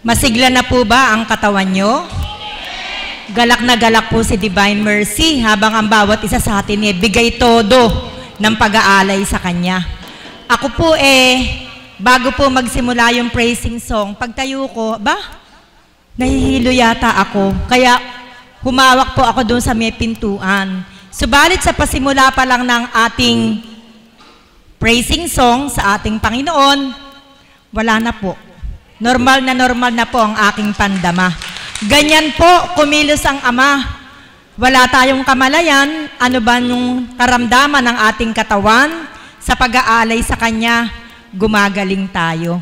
Masigla na po ba ang katawan nyo? Galak na galak po si Divine Mercy habang ang bawat isa sa atin bigay todo ng pag-aalay sa Kanya. Ako po bago po magsimula yung praising song, pagtayo ko, nahihilo yata ako. Kaya humawak po ako doon sa may pintuan. Subalit sa pasimula pa lang ng ating praising song sa ating Panginoon, wala na po. Normal na po ang aking pandama. Ganyan po, kumilos ang Ama. Wala tayong kamalayan, ano ba yung karamdaman ng ating katawan? Sa pag-aalay sa Kanya, gumagaling tayo.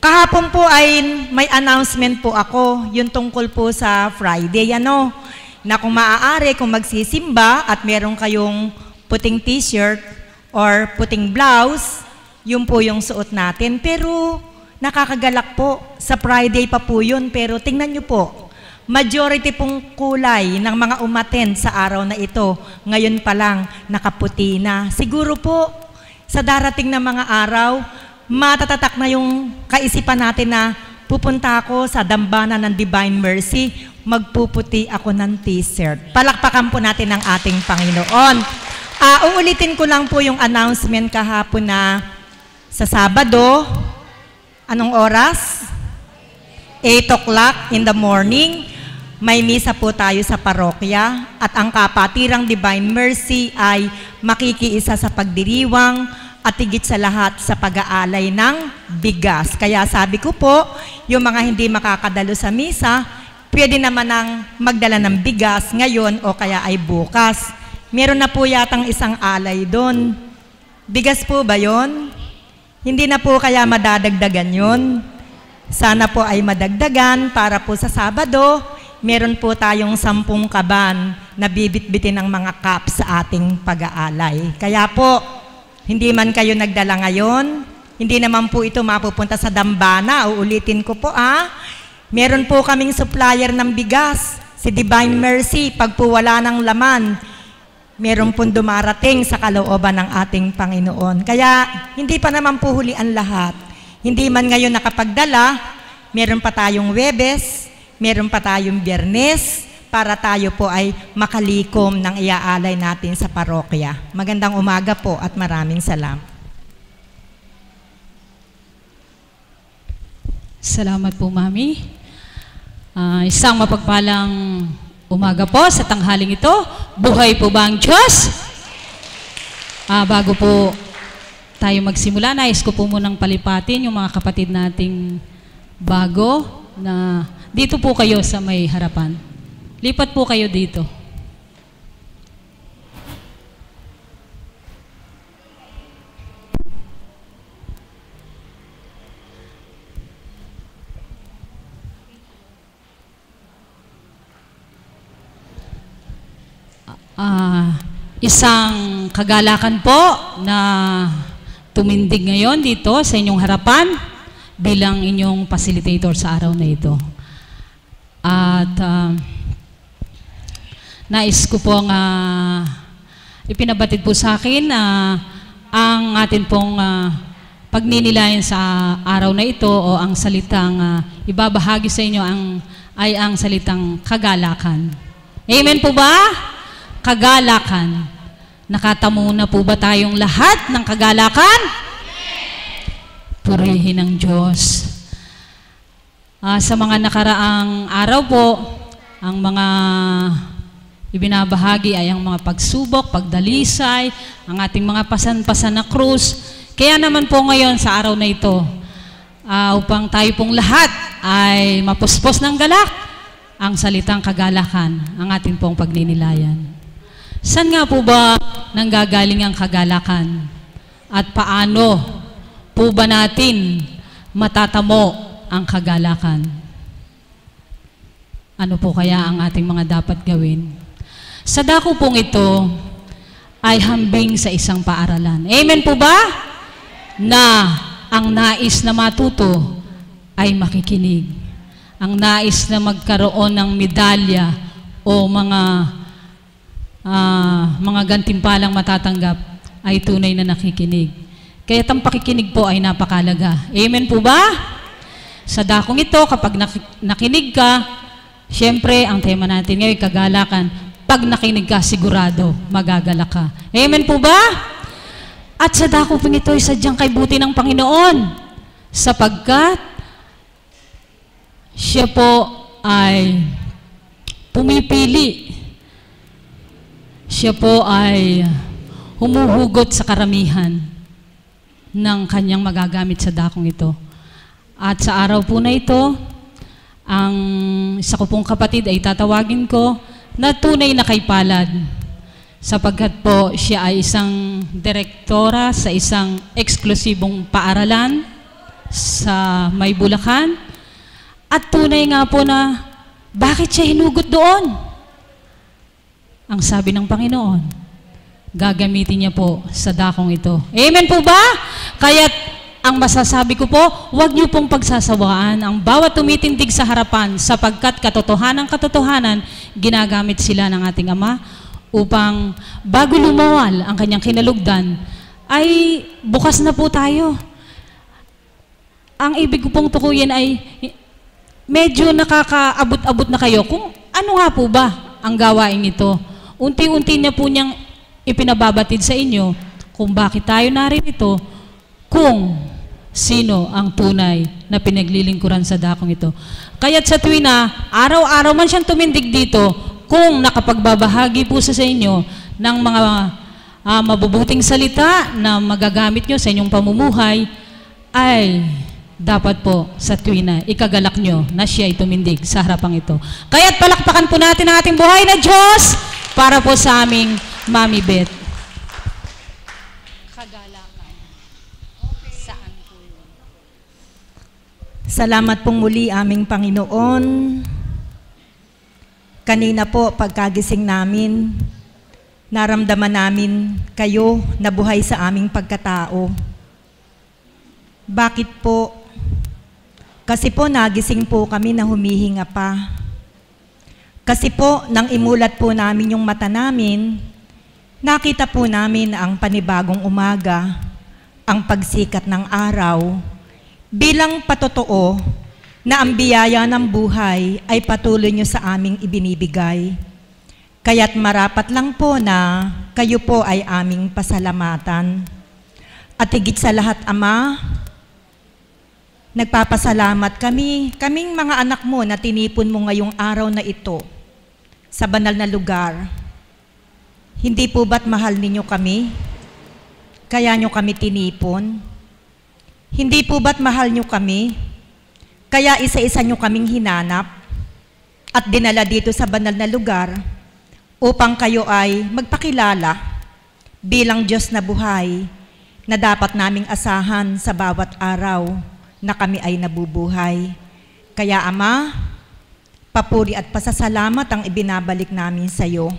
Kahapon po ay may announcement po ako, yung tungkol po sa Friday, na kung maaari, kung magsisimba at meron kayong puting t-shirt or puting blouse, yun po yung suot natin. Pero nakakagalak po, sa Friday pa po yun, pero tingnan nyo po, majority pong kulay ng mga umaten sa araw na ito, ngayon pa lang nakaputi na. Siguro po, sa darating na mga araw, matatatak na yung kaisipan natin na pupunta ako sa dambana ng Divine Mercy, magpuputi ako ng t-shirt. Palakpakan po natin ang ating Panginoon. Uulitin ko lang po yung announcement kahapon na sa Sabado, anong oras? 8 o'clock in the morning, may misa po tayo sa parokya at ang kapatirang Divine Mercy ay makikiisa sa pagdiriwang at higit sa lahat sa pag-aalay ng bigas. Kaya sabi ko po, yung mga hindi makakadalo sa misa, pwede naman ang magdala ng bigas ngayon o kaya ay bukas. Meron na po yatang isang alay doon. Bigas po ba yon? Hindi na po kaya madadagdagan yun. Sana po ay madagdagan para po sa Sabado, meron po tayong 10 kaban na bibit-bitin ng mga cup sa ating pag-aalay. Kaya po, hindi man kayo nagdala ngayon, hindi naman po ito mapupunta sa dambana. Uulitin ko po meron po kaming supplier ng bigas, si Divine Mercy. Pag po wala ng laman, meron pong dumarating sa kalooban ng ating Panginoon. Kaya hindi pa naman po huli ang lahat. Hindi man ngayon nakapagdala, meron pa tayong Huwebes, meron pa tayong Biyernes, para tayo po ay makalikom ng iaalay natin sa parokya. Magandang umaga po at maraming salamat. Salamat po, Mami. Isang mapagpalang umaga po sa tanghaling ito. Buhay po ba ang Diyos? Bago po tayo magsimula, nais ko po munang palipatin yung mga kapatid nating bago na dito po kayo sa may harapan. Lipat po kayo dito. Isang kagalakan po na tumindig ngayon dito sa inyong harapan bilang inyong facilitator sa araw na ito. At nais ko pong ipinabatid po sa akin na ang atin pong pagninilayan sa araw na ito o ang salitang ibabahagi sa inyo ay ang salitang kagalakan. Amen po ba? Kagalakan. Nakatamo na po ba tayong lahat ng kagalakan? Purihin ng Diyos. Sa mga nakaraang araw po, ang mga ibinabahagi ay ang mga pagsubok, pagdalisay, ang ating mga pasan-pasan na krus. Kaya naman po ngayon sa araw na ito, upang tayo pong lahat ay mapuspos ng galak, ang salitang kagalakan, ang ating pong pagninilayan. Saan nga po ba nanggagaling ang kagalakan? At paano po ba natin matatamo ang kagalakan? Ano po kaya ang ating mga dapat gawin? Sa dako pong ito ay hambing sa isang paaralan. Amen po ba? Na ang nais na matuto ay makikinig. Ang nais na magkaroon ng medalya o mga gantimpalang matatanggap ay tunay na nakikinig. Kaya ang pakikinig po ay napakalaga. Amen po ba? sa dakong ito, kapag nakinig ka, siyempre, ang tema natin ngayon, kagalakan. Pag nakinig ka, sigurado, magagalak ka. Amen po ba? At sa dakong ito, sadyang kay buti ng Panginoon, sapagkat siya po ay pumipili. Siya po ay humuhugot sa karamihan ng kanyang magagamit sa dakong ito. At sa araw po na ito, ang isa ko pong kapatid ay tatawagin ko na tunay na kay palad, sapagkat po siya ay isang direktora sa isang eksklusibong paaralan sa May Bulacan. At tunay nga po na bakit siya hinugot doon? Ang sabi ng Panginoon, gagamitin niya po sa dakong ito. Amen po ba? Kaya't ang masasabi ko po, huwag niyo pong pagsasawaan ang bawat tumitindig sa harapan, sapagkat katotohanan, ginagamit sila ng ating Ama upang bago lumawal ang kanyang kinalugdan, ay bukas na po tayo. Ang ibig ko pong tukuyin ay medyo nakakaabot-abot na kayo kung ano nga po ba ang gawain ito. Unti-unti na po niyang ipinababatid sa inyo kung bakit tayo naririto, kung sino ang tunay na pinaglilingkuran sa dakong ito. Kaya't sa tuwing na araw-araw man siyang tumindig dito, kung nakapagbabahagi po sa inyo ng mga mabubuting salita na magagamit nyo sa inyong pamumuhay, ay dapat po sa tuwing na ikagalak nyo na siya ay tumindig sa harapang ito. Kaya't palakpakan po natin ang ating buhay na Diyos para po sa aming Mami Beth. Kagalakan. Saan po yun? Salamat pong muli aming Panginoon. Kanina po, pagkagising namin, naramdaman namin kayo na buhay sa aming pagkatao. Bakit po? Kasi po nagising po kami na humihinga pa. Kasi po, nang imulat po namin yung mata namin, nakita po namin ang panibagong umaga, ang pagsikat ng araw, bilang patotoo na ang biyaya ng buhay ay patuloy nyo sa aming ibinibigay. Kaya't marapat lang po na kayo po ay aming pasalamatan. At higit sa lahat, Ama, nagpapasalamat kaming mga anak mo na tinipon mo ngayong araw na ito sa banal na lugar. Hindi po ba't mahal ninyo kami? Kaya nyo kami tinipon? Hindi po ba't mahal nyo kami? Kaya isa-isa nyo kaming hinanap at dinala dito sa banal na lugar upang kayo ay magpakilala bilang Diyos na buhay na dapat naming asahan sa bawat araw na kami ay nabubuhay. Kaya Ama, papuri at pasasalamat ang ibinabalik namin sa iyo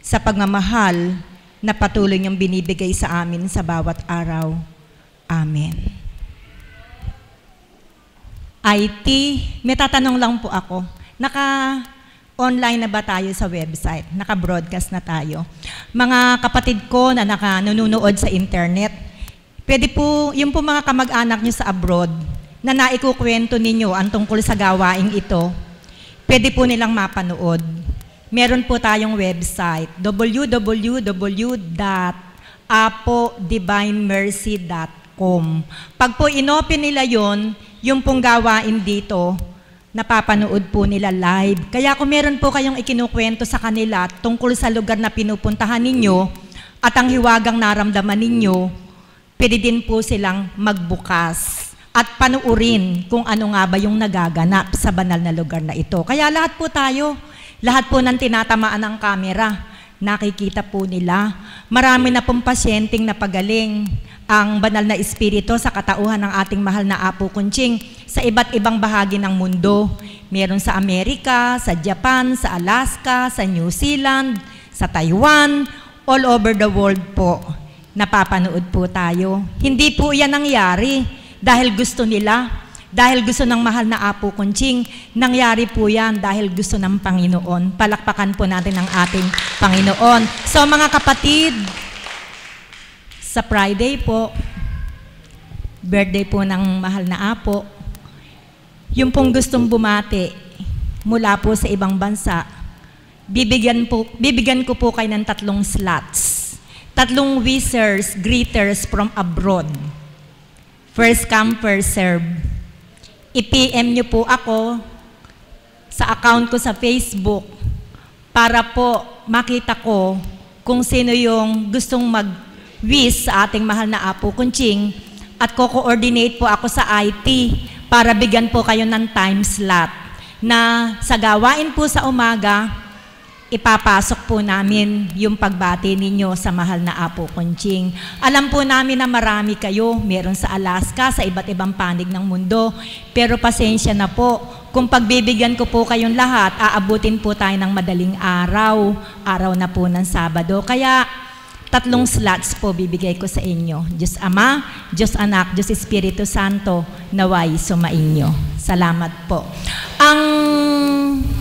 sa pagmamahal na patuloy niyong binibigay sa amin sa bawat araw. Amen. IT, may tatanong lang po ako. Naka-online na ba tayo sa website? Naka-broadcast na tayo. Mga kapatid ko na nanonood sa internet, pwede po, yung po mga kamag-anak nyo sa abroad, na naikukwento ninyo ang tungkol sa gawaing ito, pwede po nilang mapanood. Meron po tayong website, www.apodivinemercy.com. Pag po inopen nila yon, yung pong gawain dito, napapanood po nila live. Kaya kung meron po kayong ikinukwento sa kanila tungkol sa lugar na pinupuntahan ninyo at ang hiwagang naramdaman ninyo, pwede din po silang magbukas at panuurin kung ano nga ba yung nagaganap sa banal na lugar na ito. Kaya lahat po tayo, lahat po ng tinatamaan ng kamera, nakikita po nila. Marami na pong pasyenteng napagaling ang banal na espiritu sa katauhan ng ating mahal na Apo Kunching sa iba't ibang bahagi ng mundo. Meron sa Amerika, sa Japan, sa Alaska, sa New Zealand, sa Taiwan, all over the world po. Napapanood po tayo. Hindi po yan nangyari dahil gusto nila, dahil gusto ng mahal na Apo Kunching. Nangyari po yan dahil gusto ng Panginoon. Palakpakan po natin ang ating Panginoon. So mga kapatid, sa Friday po, birthday po ng mahal na Apo, Yung pong gustong bumati mula po sa ibang bansa, bibigyan ko po kayo ng 3 slots. 3 wishers, greeters from abroad. First come, first serve. I-PM nyo po ako sa account ko sa Facebook para po makita ko kung sino yung gustong mag-wish sa ating mahal na Apo Kunching, at ko-coordinate po ako sa IT para bigyan po kayo ng time slot na sa gawain po sa umaga, ipapasok po namin yung pagbati ninyo sa mahal na Apo Kunching. Alam po namin na marami kayo, meron sa Alaska, sa iba't ibang panig ng mundo, pero pasensya na po, kung pagbibigyan ko po kayong lahat, aabutin po tayo ng madaling araw, araw na po ng Sabado. Kaya 3 slots po bibigay ko sa inyo. Diyos Ama, Diyos Anak, Diyos Espiritu Santo, naway sumainyo. Salamat po. Ang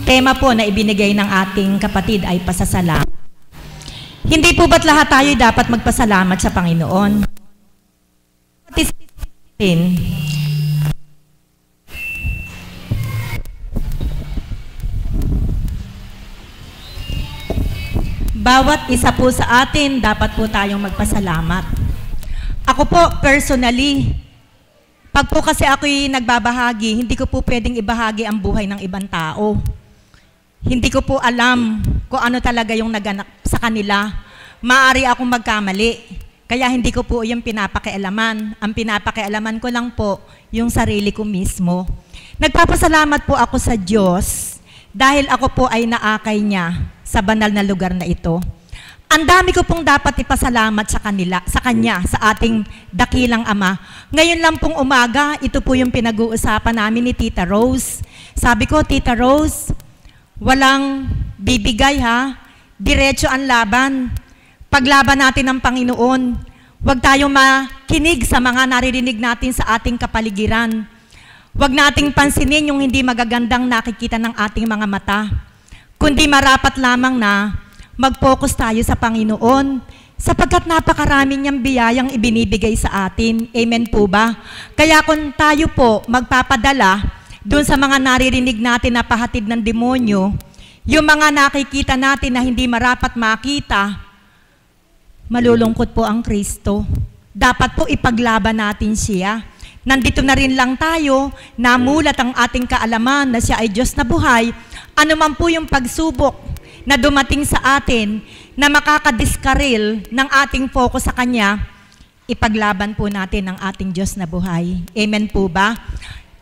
tema po na ibinigay ng ating kapatid ay pasasalamat. Hindi po ba't lahat tayo dapat magpasalamat sa Panginoon? Bawat isa po sa atin, dapat po tayong magpasalamat. Ako po, personally, pag po kasi ako'y nagbabahagi, hindi ko po pwedeng ibahagi ang buhay ng ibang tao. Hindi ko po alam kung ano talaga yung naganap sa kanila. Maaari akong magkamali, kaya hindi ko po yung pinapakialaman. Ang pinapakialaman ko lang po yung sarili ko mismo. Nagpapasalamat po ako sa Diyos dahil ako po ay naakay niya sa banal na lugar na ito. Ang dami ko pong dapat ipasalamat sa Kanya, sa ating dakilang Ama. Ngayon lang pong umaga, ito po yung pinag-uusapan namin ni Tita Rose. Sabi ko, Tita Rose, walang bibigay ha, diretso ang laban. Paglaban natin ng Panginoon, huwag tayong makinig sa mga naririnig natin sa ating kapaligiran. Huwag nating pansinin yung hindi magagandang nakikita ng ating mga mata, kundi marapat lamang na mag-focus tayo sa Panginoon sapagkat napakarami niyang biyayang ibinibigay sa atin. Amen po ba? Kaya kung tayo po magpapadala doon sa mga naririnig natin na pahatid ng demonyo, yung mga nakikita natin na hindi marapat makita, malulungkot po ang Kristo. Dapat po ipaglaban natin siya. Nandito na rin lang tayo, namulat ang ating kaalaman na siya ay Diyos na buhay. Ano man po yung pagsubok na dumating sa atin na makakadiskaril ng ating focus sa Kanya, ipaglaban po natin ang ating Diyos na buhay. Amen po ba?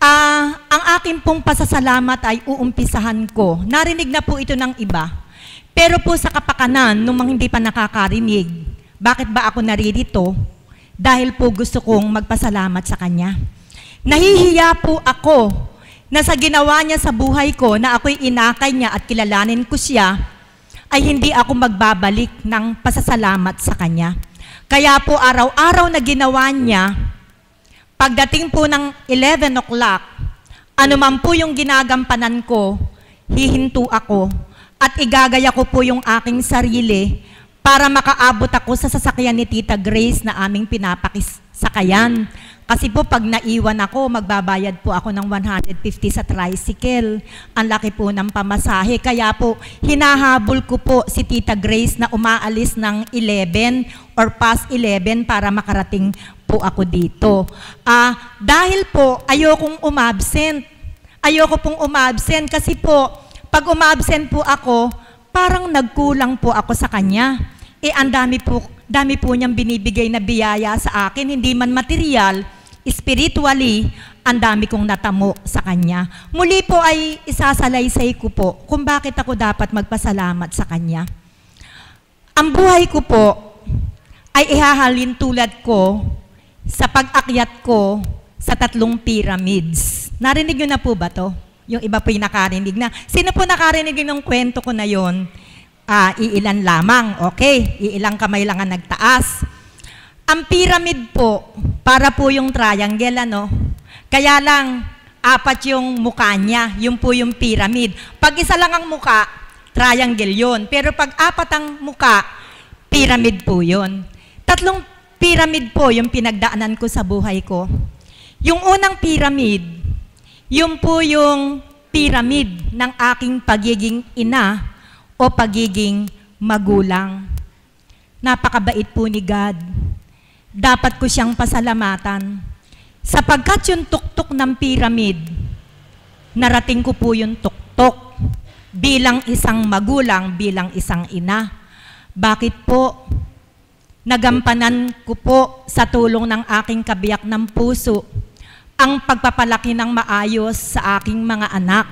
Ang aking pong pasasalamat ay uumpisahan ko. Narinig na po ito ng iba. Pero po sa kapakanan, nung hindi pa nakakarinig, bakit ba ako naririto? Dahil po gusto kong magpasalamat sa Kanya. Nahihiya po ako na sa ginawa niya sa buhay ko na ako'y inakay niya at kilalanin ko siya, ay hindi ako magbabalik ng pasasalamat sa Kanya. Kaya po araw-araw na ginawa niya, pagdating po ng 11 o'clock, ano man po yung ginagampanan ko, hihinto ako at igagaya ko po yung aking sarili para makaabot ako sa sasakyan ni Tita Grace na aming pinapakisakayan. Kasi po pag naiwan ako, magbabayad po ako ng 150 sa tricycle. Ang laki po ng pamasahe. Kaya po, hinahabol ko po si Tita Grace na umaalis ng 11 or past 11 para makarating po ako dito. Dahil po, ayokong umabsent. Ayoko pong umabsent kasi po, pag umabsent po ako, parang nagkulang po ako sa Kanya. Ang dami po niyang binibigay na biyaya sa akin, hindi man material, spiritually, ang dami kong natamo sa Kanya. Muli po ay isasalaysay ko po kung bakit ako dapat magpasalamat sa Kanya. Ang buhay ko po ay ihahalin tulad ko sa pag-akyat ko sa 3 pyramids. Narinig niyo na po ba to? Yung iba po yung nakarinig na. Sino po nakarinig ng kwento ko na yon? Iilan lamang. Okay, iilang kamay lang ang nagtaas. Ang pyramid po, para po yung triangle, ano? Kaya lang, 4 yung mukha niya. Yung po yung pyramid. Pag isa lang ang mukha, triangle yon. Pero pag 4 ang mukha, pyramid po yon. 3 pyramid po yung pinagdaanan ko sa buhay ko. Yung unang pyramid, Yun po yung pyramid ng aking pagiging ina o pagiging magulang. Napakabait po ni God. Dapat ko siyang pasalamatan. Sapagkat yung tuktok ng pyramid, narating ko po yung tuktok bilang isang magulang, bilang isang ina. Bakit po? Nagampanan ko po sa tulong ng aking kabiyak ng puso ang pagpapalaki ng maayos sa aking mga anak.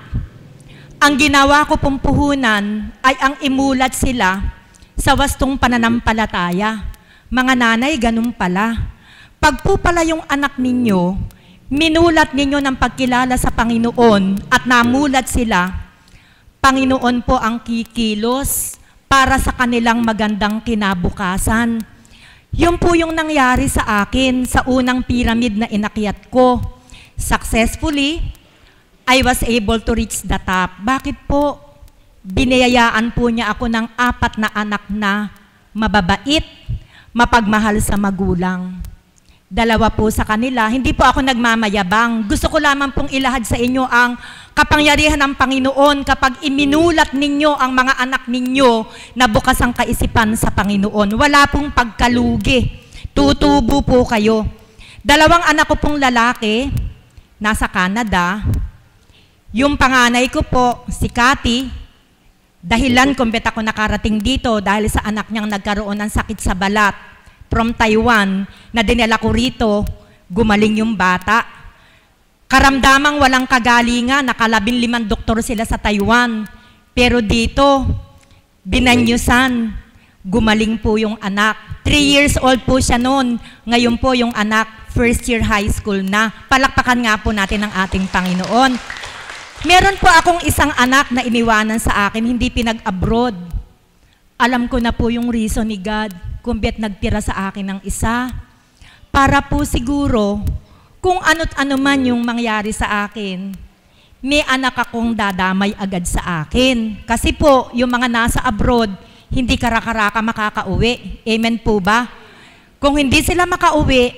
Ang ginawa ko pong puhunan ay ang imulat sila sa wastong pananampalataya. Mga nanay, ganun pala. Pag po pala yung anak ninyo, minulat ninyo ng pagkilala sa Panginoon at namulat sila, Panginoon po ang kikilos para sa kanilang magandang kinabukasan. Yun po yung nangyari sa akin sa unang pyramid na inakyat ko. Successfully, I was able to reach the top. Bakit po? Biniyayaan po niya ako ng 4 na anak na mababait, mapagmahal sa magulang. 2 po sa kanila, hindi po ako nagmamayabang. Gusto ko lamang pong ilahad sa inyo ang kapangyarihan ng Panginoon kapag iminulat ninyo ang mga anak ninyo na bukas ang kaisipan sa Panginoon. Wala pong pagkalugi. Tutubo po kayo. 2 anak ko pong lalaki, nasa Canada. Yung panganay ko po, si Cathy, dahilan kung ba't ako nakarating dito dahil sa anak niyang nagkaroon ng sakit sa balat from Taiwan, na dinala ko rito, gumaling yung bata. Karamdamang walang kagalingan, naka-15 doktor sila sa Taiwan. Pero dito, binanyusan, gumaling po yung anak. 3 years old po siya noon. Ngayon po yung anak, first year high school na. Palakpakan nga po natin ang ating Panginoon. Meron po akong isang anak na iniwanan sa akin, hindi pinag-abroad. Alam ko na po yung reason ni God kung ba't nagtira sa akin ng isa. Para po siguro, kung ano't ano man yung mangyari sa akin, may anak akong dadamay agad sa akin. Kasi po, yung mga nasa abroad, hindi karakaraka makakauwi. Amen po ba? Kung hindi sila makauwi,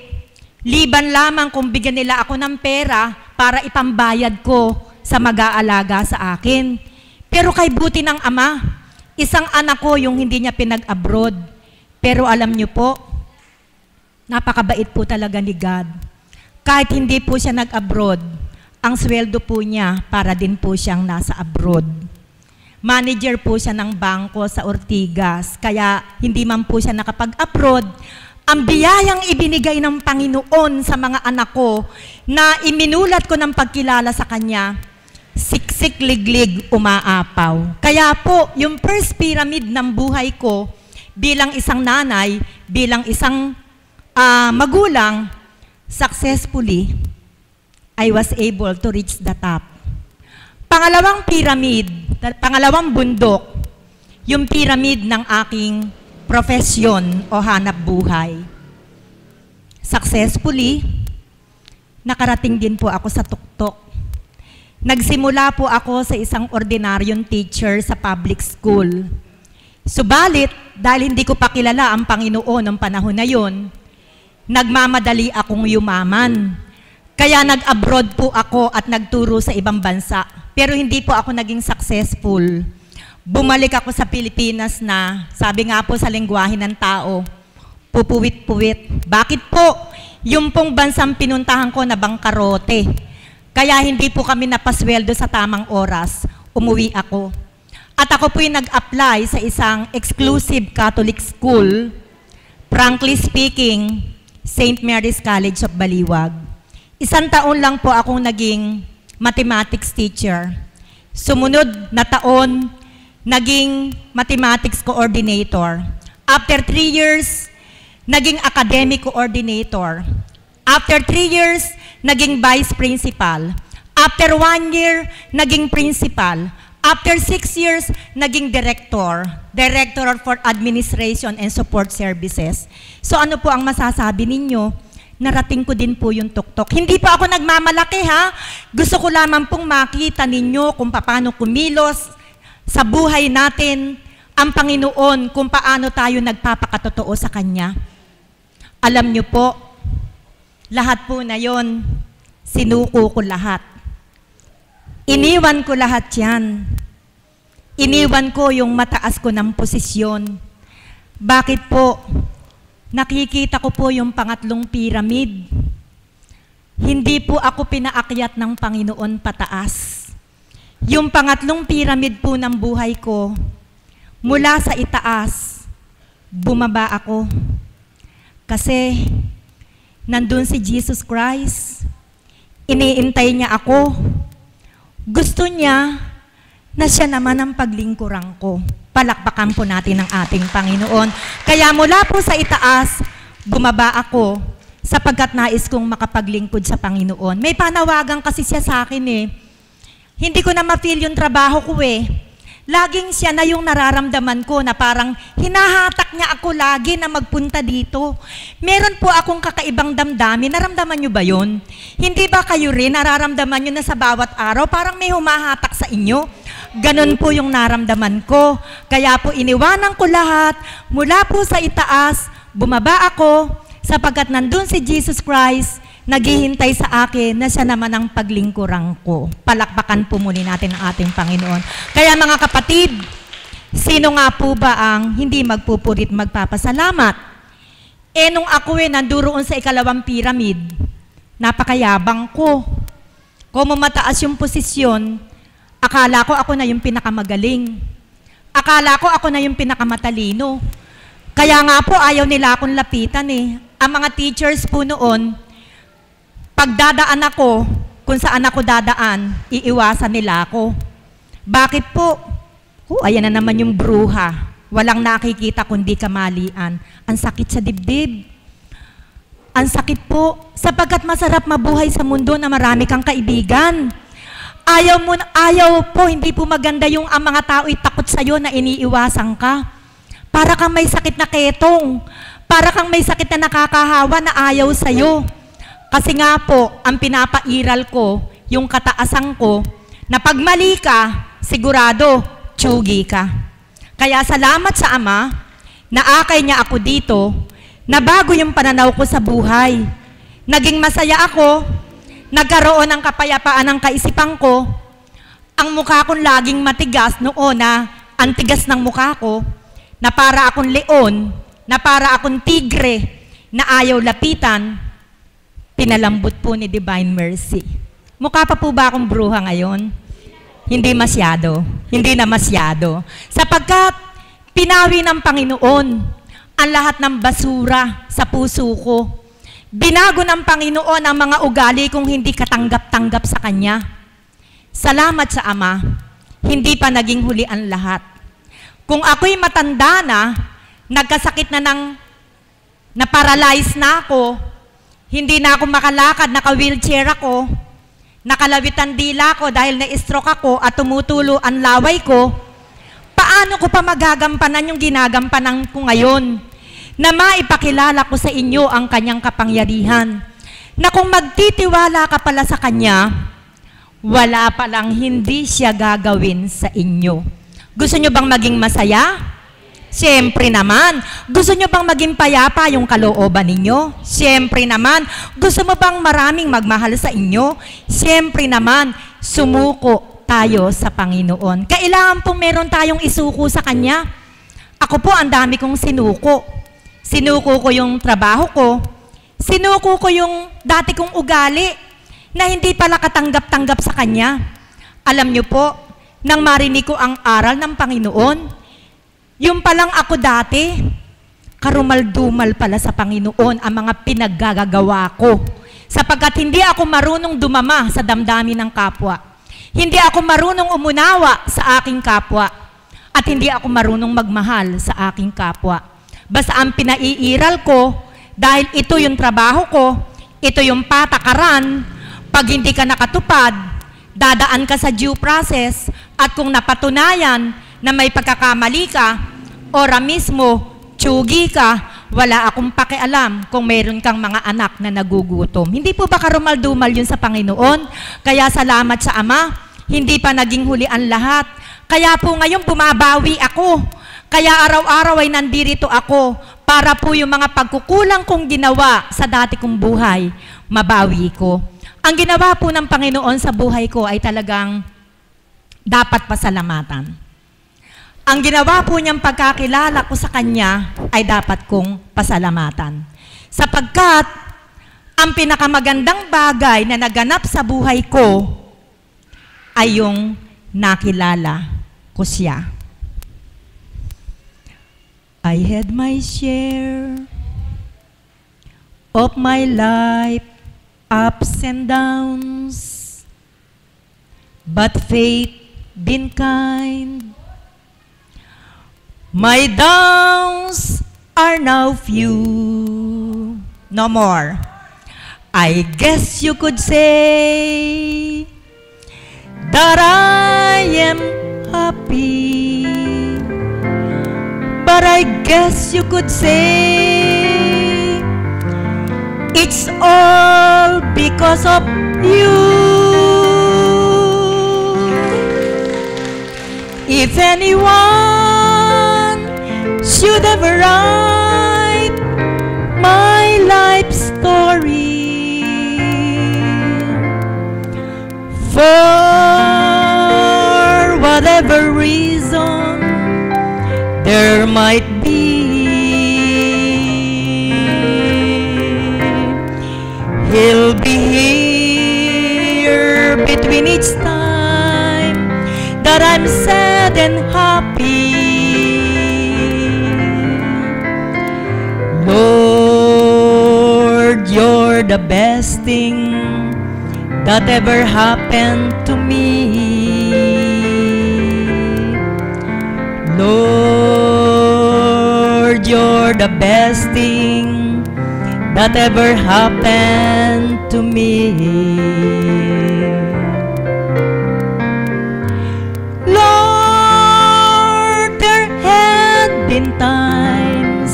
liban lamang kung bigyan nila ako ng pera para ipambayad ko sa mag-aalaga sa akin. Pero kay buti ng ama, isang anak ko yung hindi niya pinag-abroad. Pero alam niyo po, napakabait po talaga ni God. Kahit hindi po siya nag-abroad, ang sweldo po niya para din po siyang nasa abroad. Manager po siya ng bangko sa Ortigas, kaya hindi man po siya nakapag-abroad. Ang biyayang ibinigay ng Panginoon sa mga anak ko na iminulat ko ng pagkilala sa Kanya, siksik, liglig, umaapaw. Kaya po, yung first pyramid ng buhay ko, bilang isang nanay, bilang isang magulang, successfully, I was able to reach the top. Pangalawang pyramid, pangalawang bundok, yung pyramid ng aking profesyon o hanap buhay. Successfully, nakarating din po ako sa tuktok. Nagsimula po ako sa isang ordinaryong teacher sa public school. Subalit, dahil hindi ko pa kilala ang Panginoon ng panahon na yon, nagmamadali akong yumaman. Kaya nag-abroad po ako at nagturo sa ibang bansa. Pero hindi po ako naging successful. Bumalik ako sa Pilipinas na, sabi nga po sa lengguwahe ng tao, pupuwit-puwit. Bakit po? Yung pong bansang pinuntahan ko na bangkarote. Kaya hindi po kami napasweldo sa tamang oras. Umuwi ako. At ako po'y nag-apply sa isang exclusive Catholic school, frankly speaking, St. Mary's College of Baliwag. 1 taon lang po akong naging mathematics teacher. Sumunod na taon, naging mathematics coordinator. After 3 years, naging academic coordinator. After 3 years, naging vice principal. After 1 year, naging principal. After 6 years, naging director for administration and support services. So ano po ang masasabi ninyo? Narating ko din po yung tuktok. Hindi po ako nagmamalaki ha. Gusto ko lamang pong makita ninyo kung paano kumilos sa buhay natin ang Panginoon, kung paano tayo nagpapakatotoo sa Kanya. Alam nyo po, lahat po na yon, sinuko ko lahat. Iniwan ko lahat yan. Iniwan ko yung mataas ko ng posisyon. Bakit po? Nakikita ko po yung pangatlong pyramid. Hindi po ako pinaakyat ng Panginoon pataas. Yung pangatlong pyramid po ng buhay ko, mula sa itaas, bumaba ako. Kasi nandun si Jesus Christ, iniintay niya ako. Gusto niya na siya naman ang paglingkuran ko. Palakpakan po natin ang ating Panginoon. Kaya mula po sa itaas, bumaba ako sapagkat nais kong makapaglingkod sa Panginoon. May panawagan kasi siya sa akin eh. Hindi ko na ma-feel yung trabaho ko eh. Laging siya na yung nararamdaman ko na parang hinahatak niya ako lagi na magpunta dito. Meron po akong kakaibang damdamin. Naramdaman niyo ba yun? Hindi ba kayo rin nararamdaman niyo na sa bawat araw parang may humahatak sa inyo? Ganon po yung naramdaman ko. Kaya po iniwanan ko lahat. Mula po sa itaas, bumaba ako sapagkat nandun si Jesus Christ, naghihintay sa akin na siya naman ang paglingkuran ko. Palakpakan po muli natin ang ating Panginoon. Kaya mga kapatid, sino nga po ba ang hindi magpupurit magpapasalamat? Nung ako nanduroon sa ikalawang pyramid, napakayabang ko. Kung mataas yung posisyon, akala ko ako na yung pinakamagaling. Akala ko ako na yung pinakamatalino. Kaya nga po ayaw nila akong lapitan eh. Ang mga teachers po noon, pagdadaan ako, kung saan ako dadaan, iiwasan nila ako. Bakit po? Ayan na naman yung bruha. Walang nakikita kundi kamalian. Ang sakit sa dibdib. Ang sakit po, sapagkat masarap mabuhay sa mundo na marami kang kaibigan. Ayaw po, hindi po maganda yung ang mga tao'y takot sa'yo na iniiwasan ka. Para kang may sakit na ketong. Para kang may sakit na nakakahawa na ayaw sa'yo. Kasi nga po, ang pinapairal ko, yung kataasan ko, na pag mali ka, sigurado, tsugi ka. Kaya salamat sa Ama, naakay niya ako dito, na bago yung pananaw ko sa buhay. Naging masaya ako, nagkaroon ng kapayapaan ng kaisipan ko, ang mukha kong laging matigas noon na ang tigas ng mukha ko, na para akong leon, na para akong tigre, na ayaw lapitan, pinalambot po ni Divine Mercy. Mukha pa po ba akong bruha ngayon? Hindi masyado. Hindi na masyado. Sapagkat pinawi ng Panginoon ang lahat ng basura sa puso ko. Binago ng Panginoon ang mga ugali kung hindi katanggap-tanggap sa Kanya. Salamat sa Ama, hindi pa naging huli ang lahat. Kung ako'y matanda na, nagkasakit na na-paralyze na ako, hindi na ako makalakad, naka-wheelchair ako, nakalawitan dila ko dahil na-stroke ako at tumutulo ang laway ko, paano ko pa magagampanan yung ginagampanan ko ngayon? Na maipakilala ko sa inyo ang Kanyang kapangyarihan. Na kung magtitiwala ka pala sa Kanya, wala palang hindi siya gagawin sa inyo. Gusto nyo bang maging masaya? Siyempre naman. Gusto nyo bang maging payapa yung kalooban ninyo? Siyempre naman. Gusto mo bang maraming magmahal sa inyo? Siyempre naman. Sumuko tayo sa Panginoon. Kailangan pong meron tayong isuko sa Kanya. Ako po, ang dami kong sinuko. Sinuko ko yung trabaho ko. Sinuko ko yung dati kong ugali na hindi pala katanggap-tanggap sa Kanya. Alam nyo po, nang marinig ko ang aral ng Panginoon, yung palang ako dati, karumal-dumal pala sa Panginoon ang mga pinaggagawa ko. Sapagkat hindi ako marunong dumama sa damdamin ng kapwa. Hindi ako marunong umunawa sa aking kapwa. At hindi ako marunong magmahal sa aking kapwa. Basta ang pinaiiral ko, dahil ito yung trabaho ko, ito yung patakaran, pag hindi ka nakatupad, dadaan ka sa due process, at kung napatunayan na may pagkakamali ka, ora mismo, tsugi ka, wala akong pakialam kung meron kang mga anak na nagugutom. Hindi po ba karumal-dumal yun sa Panginoon? Kaya salamat sa Ama, hindi pa naging huli ang lahat. Kaya po ngayon bumabawi ako. Kaya araw-araw ay nandirito ako para po yung mga pagkukulang kong ginawa sa dati kong buhay, mabawi ko. Ang ginawa po ng Panginoon sa buhay ko ay talagang dapat pasalamatan. Ang ginawa po niyang pagkakilala ko sa kanya ay dapat kong pasalamatan. Sapagkat ang pinakamagandang bagay na naganap sa buhay ko ay yung nakilala ko siya. I had my share of my life, ups and downs, but fate been kind. My downs are now few, no more. I guess you could say that I am happy, but I guess you could say it's all because of you. If anyone should ever write my life story, for whatever reason there might be, he'll be here between each time that I'm sad and happy. Lord, you're the best thing that ever happened to me. Lord, you're the best thing that ever happened to me. Lord, there had been times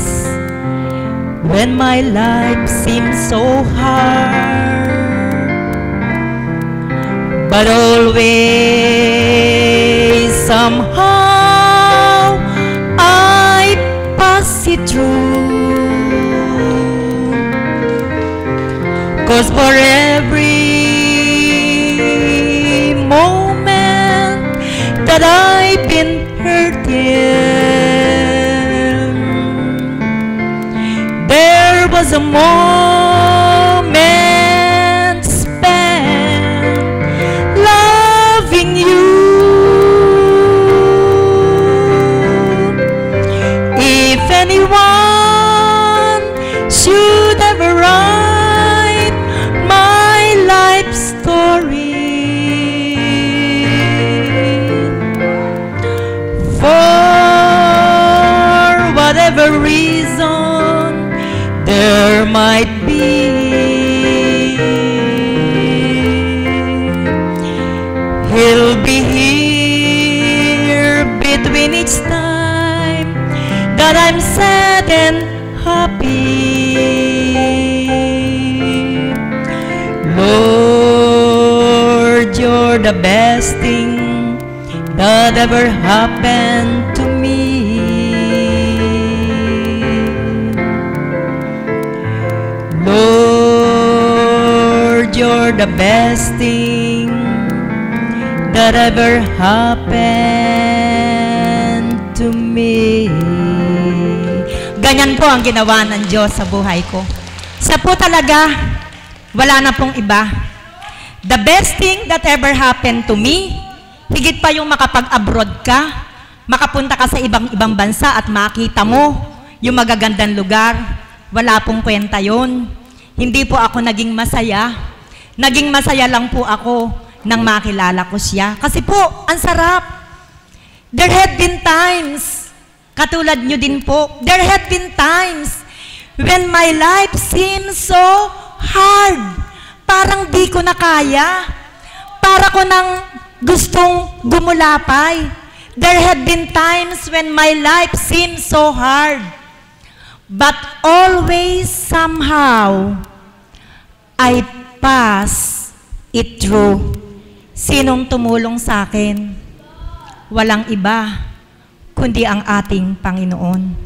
when my life seemed so hard, but always somehow I pass it through. 'Cause for every moment that I've been hurting, there was a moment spent loving you. If anyone should ever write my life story, for whatever reason there might be, he'll be here between each time that I'm sad and happy. Lord, you're the best thing that ever happened to me. Lord, you're the best thing that ever happened to me. Ganyan po ang ginawa ng Diyos sa buhay ko. Siya po talaga, wala na pong iba. The best thing that ever happened to me, higit pa yung makapag-abroad ka, makapunta ka sa ibang bansa at makita mo yung magagandang lugar. Wala pong kwenta yun. Hindi po ako naging masaya. Naging masaya lang po ako nang makilala ko siya. Kasi po, ang sarap. There had been times, katulad nyo din po, there had been times when my life seemed so hard. Parang di ko na kaya. Para ko nang gustong gumulapay. There had been times when my life seemed so hard. But always somehow, I pass it through. Sinong tumulong sa akin? Walang iba, kundi ang ating Panginoon.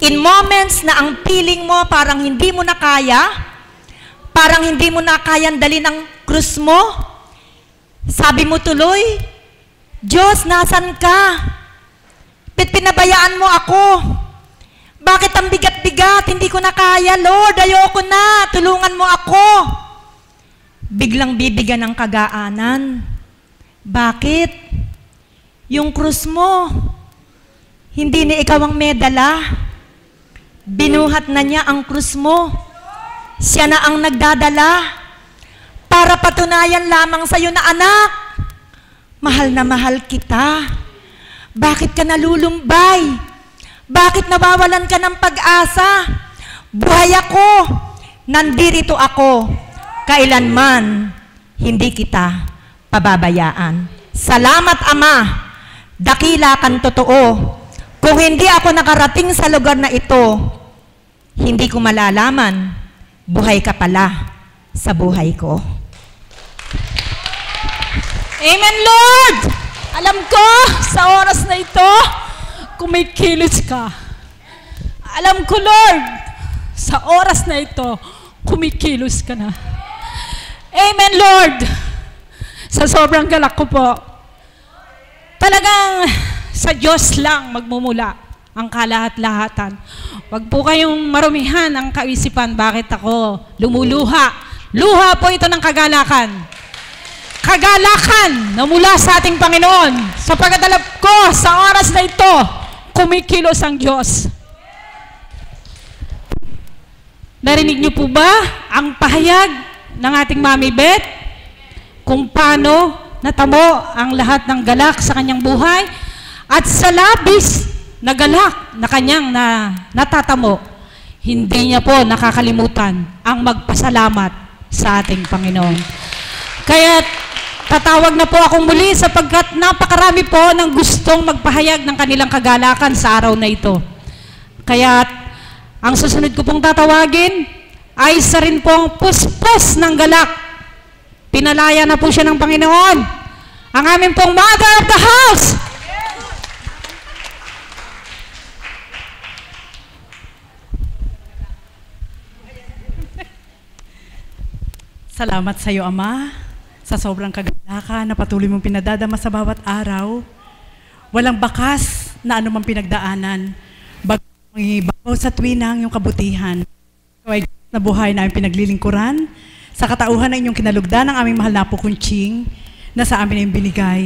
In moments na ang feeling mo parang hindi mo na kaya, parang hindi mo na kayang dali ng krus mo, sabi mo tuloy, Diyos, nasan ka? Pinabayaan mo ako. Bakit ang bigat-bigat? Hindi ko na kaya, Lord. Ayoko na. Tulungan mo ako. Biglang bibigyan ng kagaanan. Bakit? Yung krus mo, hindi na ikaw ang medala. Binuhat na niya ang krus mo. Siya na ang nagdadala. Para patunayan lamang sa'yo na anak, mahal na mahal kita. Bakit ka nalulumbay? Bakit nawawalan ka ng pag-asa? Buhay ako. Nandirito ako. Kailanman hindi kita pababayaan. Salamat, Ama. Dakila kang totoo. Kung hindi ako nakarating sa lugar na ito, hindi ko malalaman, buhay ka pala sa buhay ko. Amen, Lord! Alam ko, sa oras na ito, kumikilos ka. Alam ko, Lord, sa oras na ito, kumikilos ka na. Amen, Lord! Sa sobrang galak ko po, talagang sa Diyos lang magmumula ang kalahat-lahatan. Huwag po kayong marumihan ang kaisipan bakit ako lumuluha. Luha po ito ng kagalakan. Kagalakan na mula sa ating Panginoon. Sapagkat alam ko, sa oras na ito, kumikilos ang Diyos. Narinig niyo po ba ang pahayag ng ating Mami Beth? Kung paano natamo ang lahat ng galak sa kanyang buhay at sa labis na galak na kanyang natatamo, hindi niya po nakakalimutan ang magpasalamat sa ating Panginoon. Kaya tatawag na po akong muli sapagkat napakarami po ng gustong magpahayag ng kanilang kagalakan sa araw na ito. Kaya ang susunod ko pong tatawagin ay isa rin pong puspos ng galak. Pinalaya na po siya ng Panginoon. Ang aming pong Mother of the House. Salamat sa iyo, Ama, sa sobrang kagalakan na patuloy mong pinadadama sa bawat araw. Walang bakas na anumang pinagdaanan. Bagong ibabaw sa tuwinang yung kabutihan. Ikaw ay na buhay na aming pinaglilingkuran sa katauhan ng inyong kinalugdan ng aming mahal na po kunching na sa amin ay binigay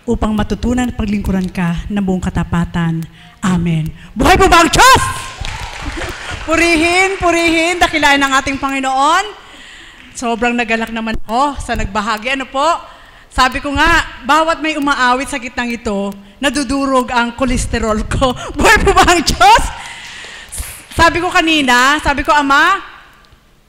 upang matutunan at paglingkuran ka ng buong katapatan. Amen. Buhay po ba ang Diyos? Purihin, purihin, dakilain ng ating Panginoon. Sobrang nagalak naman ako sa nagbahagi. Ano po? Sabi ko nga, bawat may umaawit sa gitnang ito, nadudurog ang kolesterol ko. Buhay po ba ang Diyos? Sabi ko kanina, sabi ko, Ama,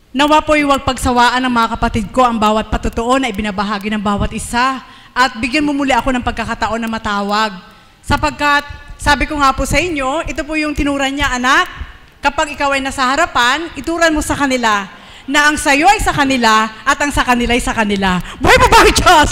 nawa po'y huwag pagsawaan ng mga kapatid ko ang bawat patutuo na ibinabahagi ng bawat isa. At bigyan mo muli ako ng pagkakataon na matawag. Sapagkat, sabi ko nga po sa inyo, ito po yung tinuran niya, anak, kapag ikaw ay nasa harapan, ituran mo sa kanila na ang sayo ay sa kanila at ang sa kanila ay sa kanila. Buhay po ba ang Diyos?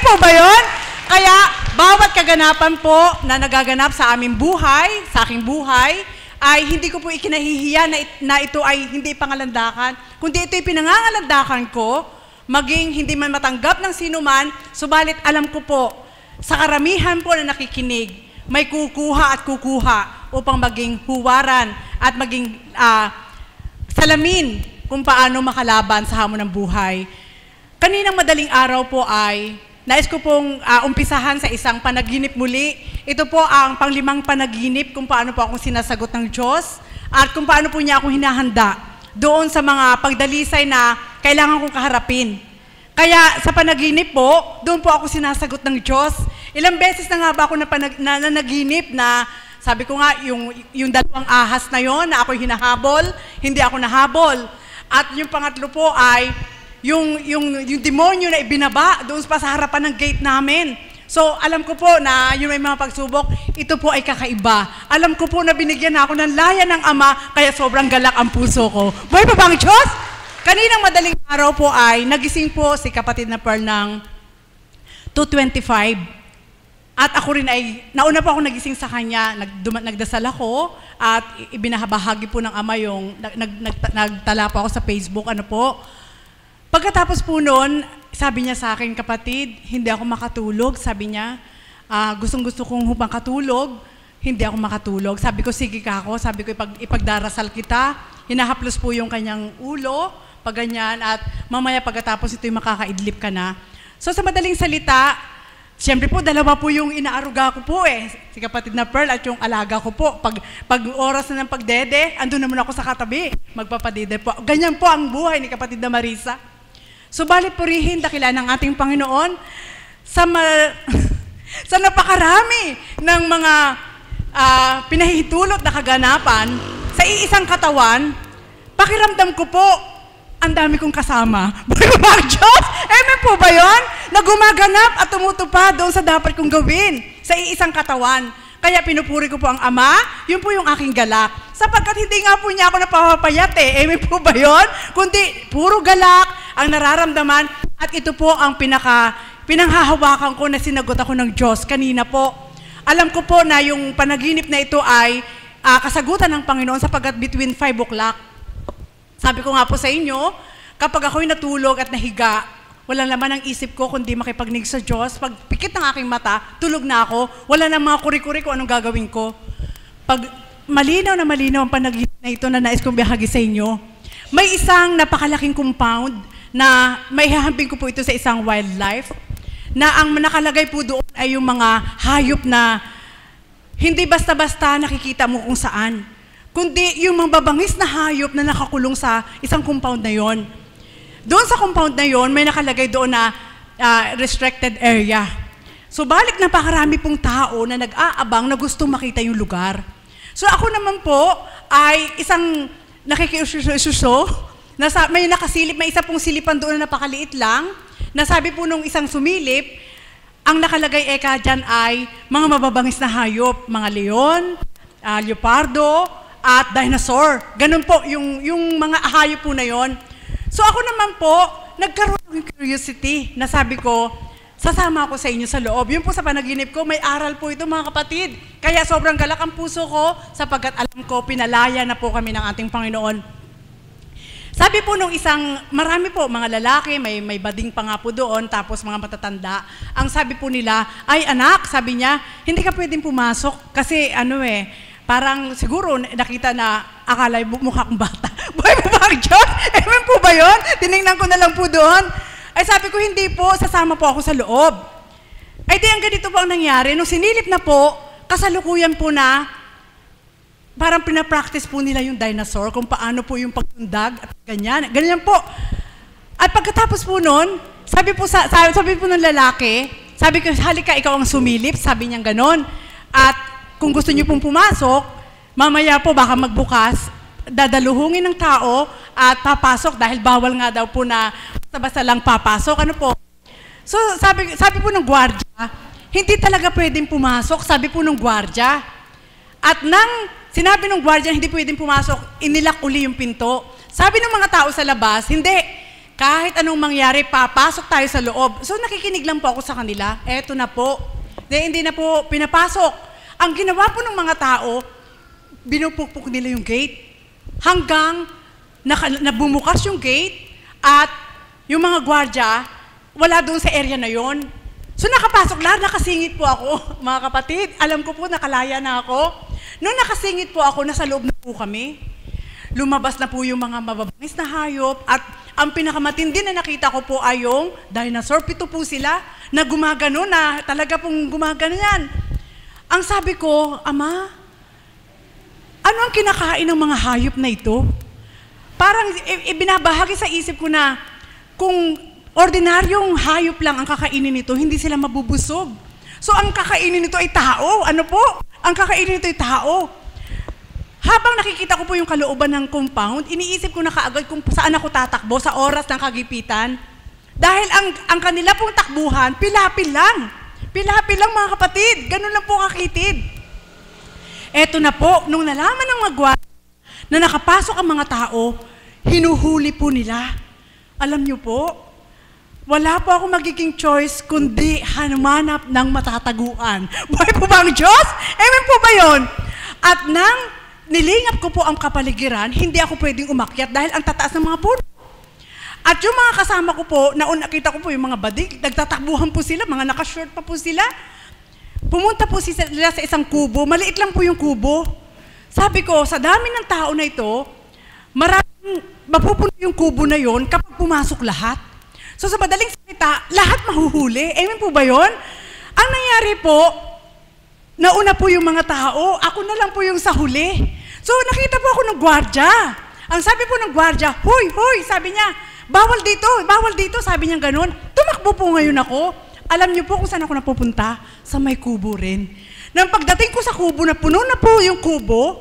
Po ba yun? Kaya, bawat kaganapan po na nagaganap sa aming buhay, sa aking buhay, ay hindi ko po ikinahihiya na ito ay hindi pangalandakan, kundi ito'y pinangangalandakan ko, maging hindi man matanggap ng sino man, subalit alam ko po, sa karamihan po na nakikinig, may kukuha at kukuha upang maging huwaran at maging salamin kung paano makalaban sa hamon ng buhay. Kaninang madaling araw po ay nais ko pong umpisahan sa isang panaginip muli. Ito po ang panglimang panaginip kung paano po akong sinasagot ng Diyos at kung paano po niya akong hinahanda doon sa mga pagdalisay na kailangan kong kaharapin. Kaya sa panaginip po, doon po ako sinasagot ng Diyos. Ilang beses na nga ba ako nanaginip na sabi ko nga, yung dalawang ahas na yon na ako'y hinahabol, hindi ako nahabol. At yung pangatlo po ay yung demonyo na ibinaba doon pa sa harapan ng gate namin. So, alam ko po na yung may mga pagsubok, ito po ay kakaiba. Alam ko po na binigyan na ako ng laya ng Ama, kaya sobrang galak ang puso ko. Buhay pa ba ang Diyos? Kaninang madaling araw po ay nagising po si kapatid na Pearl ng 2:25. At ako rin ay, nauna po ako nagising sa kanya, nagdasal ako, at ibinahabahagi po ng Ama yung, nagtala po ako sa Facebook, ano po. Pagkatapos po noon, sabi niya sa akin, kapatid, hindi ako makatulog, sabi niya, gustong-gusto kong makatulog, hindi ako makatulog. Sabi ko, sige ka ako. Sabi ko, ipagdarasal kita. Hinahaplos po yung kanyang ulo, pag ganyan, at mamaya pagkatapos ito'y makakaidlip ka na. So sa madaling salita, siyempre po, dalawa po yung inaaruga ko po si kapatid na Pearl at yung alaga ko po. Pag oras na ng pagdede, andun naman ako sa katabi, magpapadede po. Ganyan po ang buhay ni kapatid na Marisa. So bali purihin, dakila ng ating Panginoon, sa napakarami ng mga pinahihitulot na kaganapan, sa iisang katawan, pakiramdam ko po, ang dami kong kasama. Bumabag Diyos! Amen po ba yun? Na gumaganap at tumutupad doon sa dapat kong gawin sa iisang katawan. Kaya pinupuri ko po ang Ama, yun po yung aking galak. Sapagkat hindi nga po niya ako napapapayat Amen po ba yun? Kundi puro galak ang nararamdaman at ito po ang pinanghahawakan ko na sinagot ako ng Diyos kanina po. Alam ko po na yung panaginip na ito ay kasagutan ng Panginoon sapagkat between 5 o'clock. Sabi ko nga po sa inyo, kapag ako'y natulog at nahiga, wala naman ang isip ko kundi makipagnig sa Diyos. Pag pikit ng aking mata, tulog na ako. Wala nang mga kuri-kuri kung anong gagawin ko. Pag malinaw na malinaw ang panaginip na ito na nais kong bihagi sa inyo, may isang napakalaking compound na may hahambing ko po ito sa isang wildlife na ang nakalagay po doon ay yung mga hayop na hindi basta-basta nakikita mo kung saan, kundi yung mga babangis na hayop na nakakulong sa isang compound na yon. Doon sa compound na yon, may nakalagay doon na restricted area. So balik napakarami pong tao na nag-aabang na gustong makita yung lugar. So ako naman po ay isang nakikiususo, may nakasilip, may isa pong silipan doon na napakaliit lang, na sabi po nung isang sumilip, ang nakalagay dyan ay mga mababangis na hayop, mga leon, leopardo, at dinosaur. Ganun po, yung mga hayop po na yon. So ako naman po, nagkaroon ng curiosity na sabi ko, sasama ako sa inyo sa loob. Yun po sa panaginip ko, may aral po ito mga kapatid. Kaya sobrang galak ang puso ko sapagkat alam ko, pinalaya na po kami ng ating Panginoon. Sabi po nung marami po, mga lalaki, may bading pa nga po doon, tapos mga matatanda. Ang sabi po nila, ay anak, sabi niya, hindi ka pwedeng pumasok kasi parang siguro nakita na akala mukha kong bata. Boy, mukha Diyos? Amen po ba yun? Tinignan ko na lang po doon. Ay sabi ko, hindi po, sasama po ako sa loob. Ay di ang ganito po ang nangyari. Nung sinilip na po, kasalukuyan po na, parang pinapractice po nila yung dinosaur, kung paano po yung pagtundag at ganyan. Ganyan po. At pagkatapos po nun, sabi po ng lalaki, sabi ko, halika, ikaw ang sumilip, sabi niyang ganon. At kung gusto niyo pong pumasok, mamaya po baka magbukas, dadaluhungin ng tao at papasok dahil bawal nga daw po na basta lang papasok. Ano po? So sabi po ng gwardya, hindi talaga pwedeng pumasok, sabi po ng gwardya. At sinabi ng gwardya hindi pwedeng pumasok, inilak uli yung pinto. Sabi ng mga tao sa labas, hindi, kahit anong mangyari, papasok tayo sa loob. So nakikinig lang po ako sa kanila, eto na po. Hindi na po pinapasok. Ang ginawa po ng mga tao, binupukpuk nila yung gate hanggang nabumukas yung gate at yung mga gwardya, wala doon sa area na yon. So nakapasok lahat, nakasingit po ako, mga kapatid. Alam ko po, nakalaya na ako. Nung nakasingit po ako, nasa loob na po kami. Lumabas na po yung mga mababangis na hayop at ang pinakamatindi na nakita ko po ay yung dinosaur. 7 po sila na gumagano, na talaga pong gumagano yan. Ang sabi ko, Ama, ano ang kinakain ng mga hayop na ito? Parang ibinabahagi sa isip ko na kung ordinaryong hayop lang ang kakainin nito, hindi sila mabubusog. So ang kakainin nito ay tao. Ano po? Ang kakainin nito ay tao. Habang nakikita ko po yung kalooban ng compound, iniisip ko na kaagad kung saan ako tatakbo sa oras ng kagipitan. Dahil ang kanila pong takbuhan, pilapil lang. Pilapil lang mga kapatid. Ganun lang po kakitid. Eto na po, nung nalaman ng mga gwardya na nakapasok ang mga tao, hinuhuli po nila. Alam niyo po, wala po ako magiging choice kundi hanmanap ng matataguan. Buhay po ba ang Diyos? Amen po ba yun? At nang nilingap ko po ang kapaligiran, hindi ako pwedeng umakyat dahil ang tataas ng mga puno. At yung mga kasama ko po, nakita ko po yung mga badig, nagtatakbuhan po sila, mga nakashort pa po sila. pumunta po sila sa isang kubo. Maliit lang po yung kubo. Sabi ko, sa dami ng tao na ito, maraming mapupuno yung kubo na yon kapag pumasok lahat. So sa madaling salita, lahat mahuhuli. Amen po ba yun? Ang nangyari po, nauna po yung mga tao, ako na lang po yung sa huli. So nakita po ako ng gwardya. Ang sabi po ng gwardya, hoy, sabi niya, bawal dito, sabi niya ganun. Tumakbo po ngayon ako. Alam niyo po kung saan ako napupunta? Sa may kubo rin. Nang pagdating ko sa kubo, na puno na po yung kubo,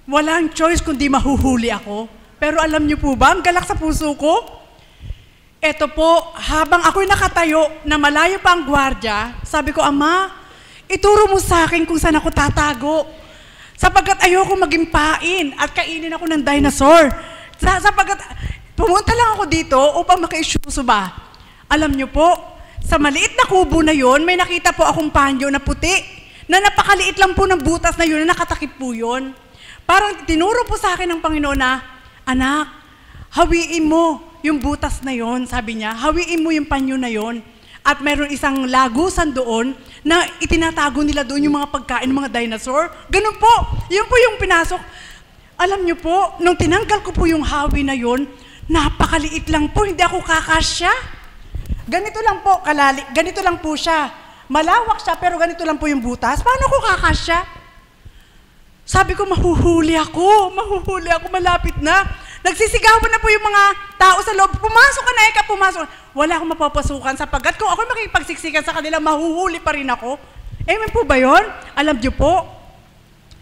walang choice kundi mahuhuli ako. Pero alam niyo po ba, ang galak sa puso ko? Eto po, habang ako'y nakatayo na malayo pa ang gwardya, sabi ko, Ama, ituro mo sa akin kung saan ako tatago. Sapagkat ayoko maging pain at kainin ako ng dinosaur. Sapagkat pumunta lang ako dito upang makiisusuba. Alam niyo po, sa maliit na kubo na yon, may nakita po akong panyo na puti, na napakaliit lang po ng butas na yun, na nakatakip po yun. Parang tinuro po sa akin ng Panginoon na, anak, hawiin mo yung butas na yon, sabi niya, hawiin mo yung panyo na yon. At mayroon isang lagusan doon na itinatago nila doon yung mga pagkain ng mga dinosaur. Ganun po, yun po yung pinasok. Alam niyo po, nung tinanggal ko po yung hawi na yon, napakaliit lang po, hindi ako kakasya. Ganito lang po, ganito lang po siya. Malawak siya, pero ganito lang po yung butas. Paano ko kakasya? Sabi ko, mahuhuli ako, malapit na. Nagsisigawan na po yung mga tao sa loob. Pumasok ka na, pumasok. Wala akong mapapasukan sapagkat kung ako makikipagsiksikan sa kanila, mahuhuli pa rin ako. Amen po ba yun? Alam niyo po,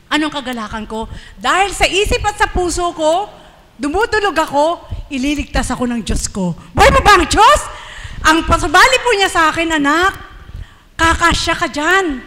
anong kagalakan ko? Dahil sa isip at sa puso ko, dumutulog ako, ililigtas ako ng Diyos ko. Buhay pa ba ang Diyos? Ang pasabali po niya sa akin, anak, kakasya ka dyan.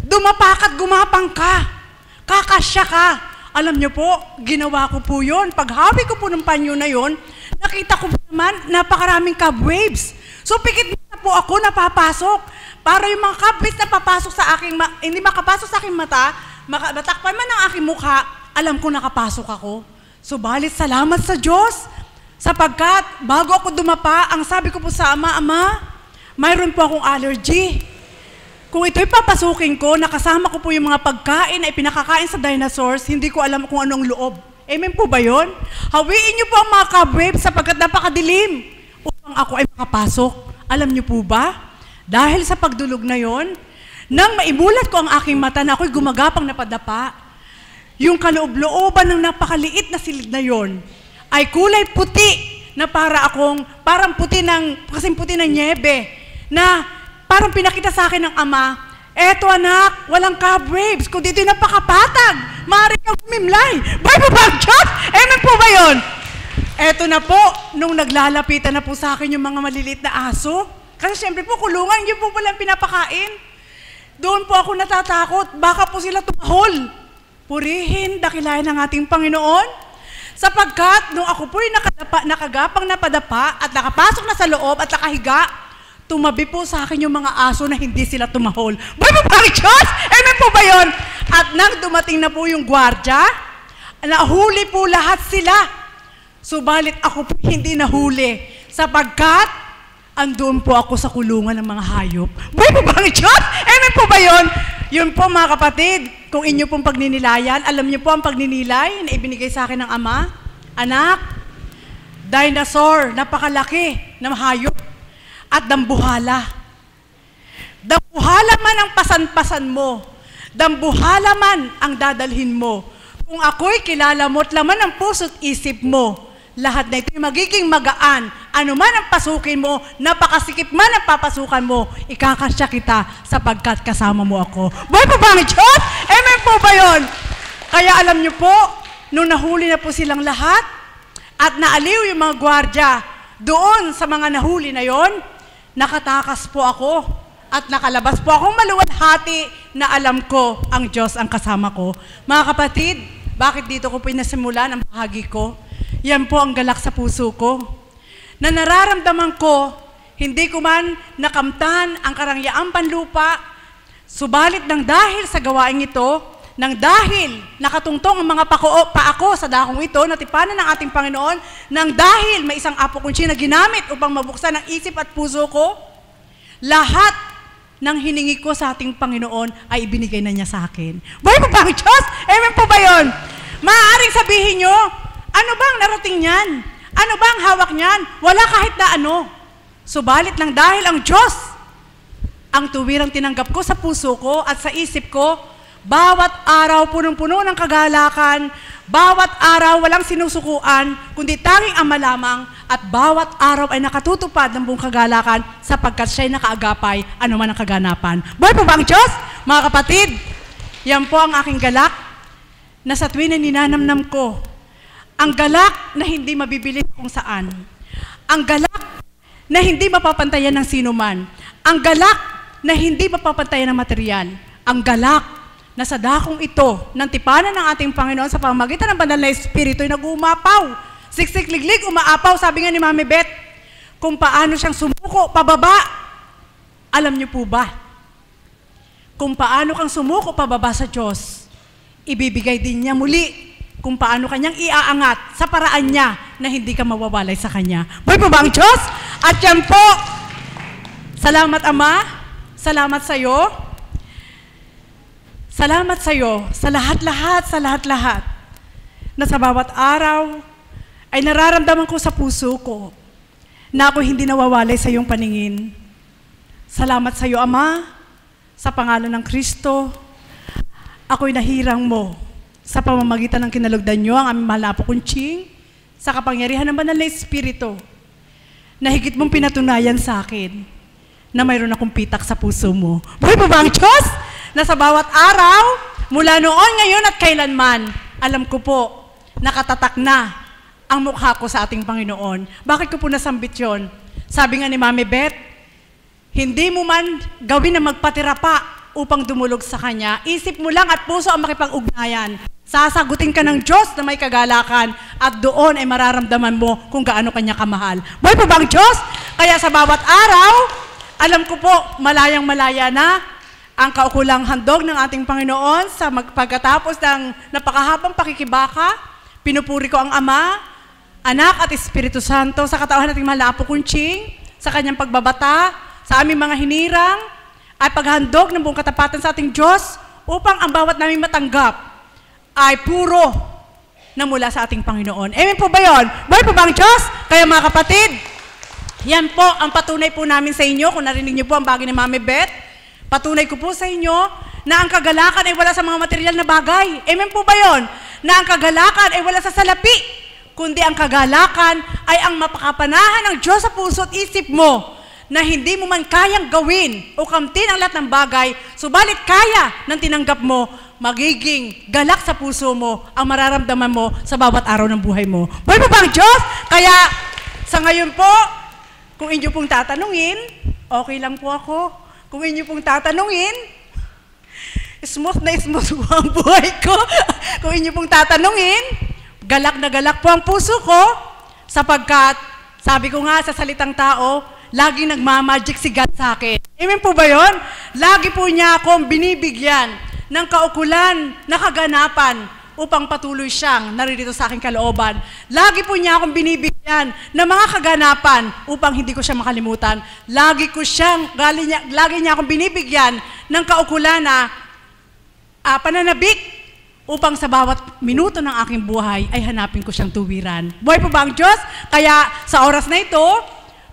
Dumapak at gumapang ka. Kakasya ka. Alam niyo po, ginawa ko po yun. Paghawi ko po ng panyo na yun, nakita ko po naman, napakaraming cobwebs. So, pikit na po ako napapasok. Para yung mga cobwebs na papasok sa aking, hindi makapasok sa aking mata, matakpan man ang aking mukha, alam ko nakapasok ako. Subalit, salamat sa Diyos. Sapagkat, bago ako dumapa, ang sabi ko po sa Ama, mayroon po akong allergy. Kung ito'y papasukin ko, nakasama ko po yung mga pagkain na ipinakakain sa dinosaurs, hindi ko alam kung anong loob. Amen po ba yun? Hawiin niyo po ang mga cobwebs sapagkat napakadilim upang ako ay makapasok. Alam niyo po ba? Dahil sa pagdulog na yon, nang maimulat ko ang aking mata na ako'y gumagapang napadapa, yung kaloob-looban ng napakaliit na silid na yon, ay kulay puti na parang puti kasing puti ng nyebe, na parang pinakita sa akin ng Ama, eto anak, walang cobwebs, kung dito'y napakapatag, maaari kang kumimlay. Bible ba, Diyos? Amen po ba yun? Eto na po, nung naglalapitan na po sa akin yung mga maliliit na aso, kasi siyempre po kulungan, yun po palang pinapakain. Doon po ako natatakot, baka po sila tumahol. Purihin, dakilayan ng ating Panginoon. Sapagkat, nung ako po'y nakagapang napadapa at nakapasok na sa loob at nakahiga, tumabi po sa akin yung mga aso na hindi sila tumahol. Bible ba ang Diyos? Amen po ba yun? At nang dumating na po yung gwardya, nahuli po lahat sila. Subalit ako po hindi nahuli. Sapagkat, andun po ako sa kulungan ng mga hayop. Bible ba ang Diyos? Amen po ba yun? Yun po mga kapatid, kung inyo pong pagninilayan, alam niyo po ang pagninilay na ibinigay sa akin ng Ama, anak, dinosaur, napakalaki na hayop, at dambuhala. Dambuhala man ang pasan-pasan mo, dambuhala man ang dadalhin mo. Kung ako'y kilala mo at laman ang puso't isip mo, lahat na ito'y magiging magaan. Ano man ang pasukin mo, napakasikip man ang papasukan mo, ikakasya kita sapagkat kasama mo ako. Buhay pa ba ang Diyos? Amen po ba yun? Kaya alam niyo po, nung nahuli na po silang lahat, at naaliw yung mga gwardya doon sa mga nahuli na yon, nakatakas po ako at nakalabas po akong maluwalhati na alam ko ang Diyos ang kasama ko. Mga kapatid, bakit dito ko pinasimulan ang bahagi ko? Yan po ang galak sa puso ko. Na nararamdaman ko, hindi ko man nakamtan ang karangyaang panlupa, subalit nang dahil sa gawaing ito, nang dahil nakatungtong ang mga paako sa dakong ito, natipanan ng ating Panginoon, nang dahil may isang apo kunchi na ginamit upang mabuksan ang isip at puso ko, lahat ng hiningi ko sa ating Panginoon ay ibinigay na niya sa akin. Buhay po ba ang Diyos? Amen po ba yun? Maaaring sabihin nyo, ano bang narating niyan? Ano bang hawak niyan? Wala kahit na ano. Subalit lang dahil ang Diyos ang tuwirang tinanggap ko sa puso ko at sa isip ko, bawat araw punong-puno ng kagalakan, bawat araw walang sinusukuan, kundi tanging Ama lamang, at bawat araw ay nakatutupad ng buong kagalakan sapagkat siya'y nakaagapay anuman ang kaganapan. Buhay po ba ang Diyos? Mga kapatid, yan po ang aking galak na sa tuwin na ninanamnam ko. Ang galak na hindi mabibili kung saan. Ang galak na hindi mapapantayan ng sinuman. Ang galak na hindi mapapantayan ng material. Ang galak na sa dakong ito ng tipanan ng ating Panginoon sa pamamagitan ng banal na Espiritu ay nag-uumapaw. Siksik-liglig, umaapaw, sabi nga ni Mami Beth, kung paano siyang sumuko pababa. Alam niyo po ba? Kung paano kang sumuko pababa sa Diyos, ibibigay din niya muli kung paano kanyang iaangat sa paraan niya na hindi ka mawawalay sa Kanya. Buhay po ba ang Diyos? At yan po, salamat Ama, salamat sa iyo. Salamat sa iyo sa lahat-lahat, na sa bawat araw ay nararamdaman ko sa puso ko na ako hindi nawawalay sa iyong paningin. Salamat sa iyo, Ama, sa pangalan ng Kristo. Ako'y nahirang mo sa pamamagitan ng kinalugdan niyo ang aming mahal na Apo Kunching, sa kapangyarihan ng banal na Espiritu, na higit mong pinatunayan sa akin na mayroon akong pitak sa puso mo. Buhay po ba ang Diyos? Na sa bawat araw, mula noon, ngayon at kailanman, alam ko po, nakatatak na ang mukha ko sa ating Panginoon. Bakit ko po nasambit yun? Sabi nga ni Mami Beth, hindi mo man gawin na magpatira pa upang dumulog sa Kanya. Isip mo lang at puso ang makipag-ugnayan. Sasagutin ka ng Diyos na may kagalakan at doon ay mararamdaman mo kung gaano Kanya kamahal. Buhay po ba ang Diyos? Kaya sa bawat araw, alam ko po, malayang-malaya na ang kaukulang handog ng ating Panginoon sa pagkatapos ng napakahabang pakikibaka. Pinupuri ko ang Ama, Anak at Espiritu Santo sa katawan nating mahal na Apo Kunching, sa Kanyang pagbabata, sa aming mga hinirang, at paghandog ng buong katapatan sa ating Diyos upang ang bawat namin matanggap ay puro na mula sa ating Panginoon. Amen po ba yun? Buhay po ba ang Diyos? Kaya mga kapatid, yan po ang patunay po namin sa inyo. Kung narinig niyo po ang bagay ni Mami Beth, patunay ko po sa inyo na ang kagalakan ay wala sa mga material na bagay. Amen po ba yun? Na ang kagalakan ay wala sa salapi, kundi ang kagalakan ay ang mapakapanahan ng Diyos sa puso at isip mo na hindi mo man kayang gawin o kamtin ang lahat ng bagay, subalit kaya ng tinanggap mo, magiging galak sa puso mo ang mararamdaman mo sa bawat araw ng buhay mo. Buhay po ba ang Diyos? Kaya sa ngayon po, kung inyo pong tatanungin, okay lang po ako. Kung inyo pong tatanungin, smooth na smooth po ang buhay ko. Kung inyo pong tatanungin, galak na galak po ang puso ko, sapagkat, sabi ko nga sa salitang tao, lagi nagmamagic si God sa akin. Amen po ba yun? Lagi po niya akong binibigyan ng kaukulan na kaganapan upang patuloy siyang naririto sa aking kalooban. Lagi po niya akong binibigyan ng mga kaganapan upang hindi ko siya makalimutan. Lagi niya akong binibigyan ng kaukulan na pananabik upang sa bawat minuto ng aking buhay ay hanapin ko siyang tuwiran. Buhay po ba ang Diyos? Kaya sa oras na ito,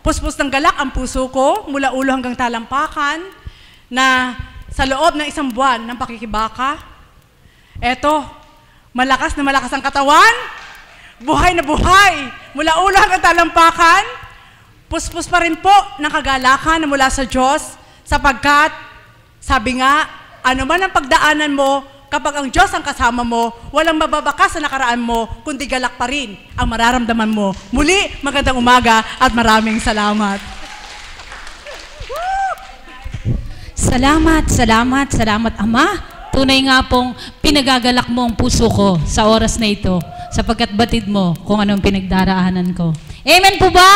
puspos ng galak ang puso ko mula ulo hanggang talampakan na sa loob ng isang buwan ng pakikibaka, eto, malakas na malakas ang katawan, buhay na buhay, mula ulo hanggang talampakan, puspos pa rin po ng kagalakan na mula sa Diyos, sapagkat, sabi nga, ano man ang pagdaanan mo, kapag ang Diyos ang kasama mo, walang mababakas sa nakaraan mo, kundi galak pa rin ang mararamdaman mo. Muli, magandang umaga at maraming salamat. Salamat, Ama. Tunay nga pong pinagagalak mo ang puso ko sa oras na ito, sapagkat batid mo kung anong pinagdaraanan ko. Amen po ba?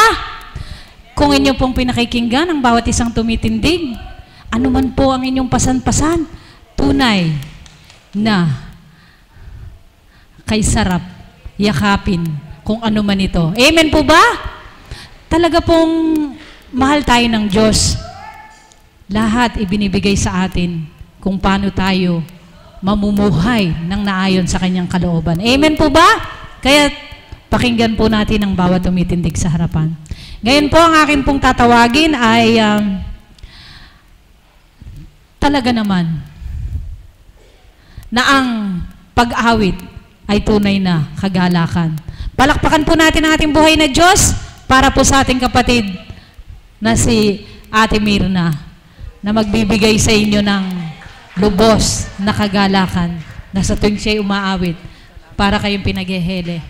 Kung inyo pong pinakikinggan ang bawat isang tumitindig, ano man po ang inyong pasan-pasan, tunay na kay sarap yakapin kung ano man ito. Amen po ba? Talaga pong mahal tayo ng Diyos. lahat ibinibigay sa atin kung paano tayo mamumuhay ng naayon sa kanyang kalooban. Amen po ba? Kaya pakinggan po natin ang bawat tumitindig sa harapan. Ngayon po, ang akin pong tatawagin ay talaga naman na ang pag-awit ay tunay na kagalakan. Palakpakan po natin ang ating buhay na Diyos para po sa ating kapatid na si Ate Mirna na magbibigay sa inyo ng lubos na kagalakan na sa tuwing siya'y umaawit para kayong pinaghehele.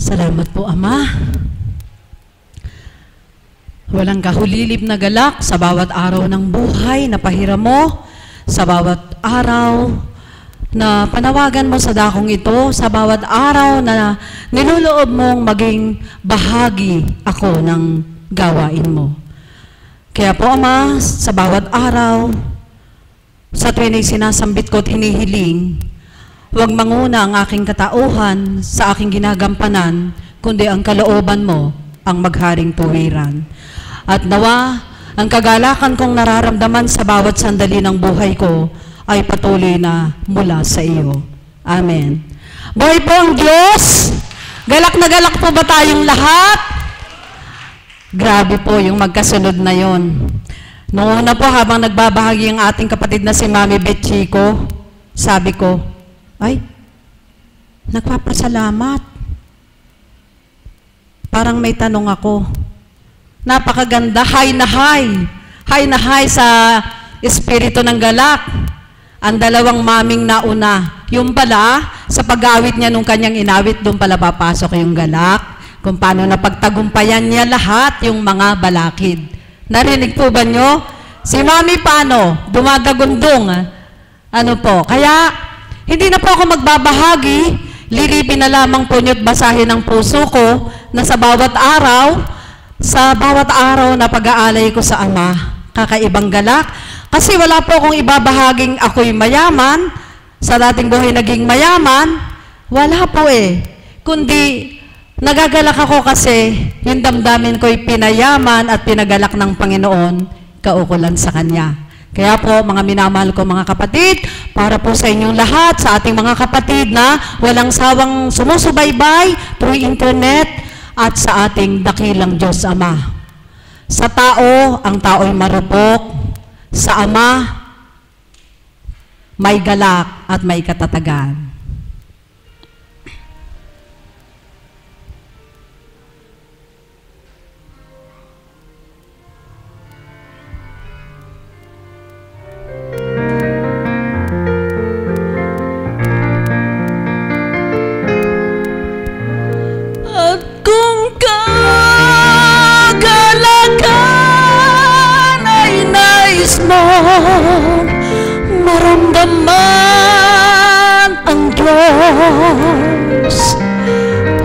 Salamat po, Ama. Walang kahulilib na galak sa bawat araw ng buhay na pahiram mo, sa bawat araw na panawagan mo sa dakong ito, sa bawat araw na niluloob mong maging bahagi ako ng gawain mo. Kaya po, Ama, sa bawat araw, sa tuwing ay sinasambit ko at hinihiling, huwag manguna ang aking katauhan sa aking ginagampanan, kundi ang kalooban mo ang magharing tuwiran. At nawa, ang kagalakan kong nararamdaman sa bawat sandali ng buhay ko ay patuloy na mula sa iyo. Amen. Buhay po ang Diyos! Galak na galak po ba tayong lahat? Grabe po yung magkasunod na yon. Noong una po, habang nagbabahagi ang ating kapatid na si Mami Betchico, sabi ko, ay, nagpapasalamat. Parang may tanong ako. Napakaganda, high na high. High na high sa espiritu ng galak. Ang dalawang maming nauna. Yung pala, sa pag-awit niya nung kanyang inawit, doon pala papasok yung galak. Kung paano napagtagumpayan niya lahat yung mga balakid. Narinig po ba nyo? Si Mami paano? Dumadagundong. Ano po? Kaya, hindi na po ako magbabahagi. Liripin na lamang po nyo't basahin ang puso ko na sa bawat araw na pag-aalay ko sa Ama, kakaibang galak. Kasi wala po akong ibabahaging ako'y mayaman, sa dating buhay naging mayaman, wala po kundi nagagalak ako kasi yung damdamin ko'y pinayaman at pinagalak ng Panginoon, kaukulan sa Kanya. Kaya po, mga minamahal ko mga kapatid, para po sa inyong lahat, sa ating mga kapatid na walang sawang sumusubaybay through internet at sa ating dakilang Diyos Ama. Sa tao, ang tao'y marupok. Sa Ama, may galak at may katatagan. Maramdaman ang Diyos,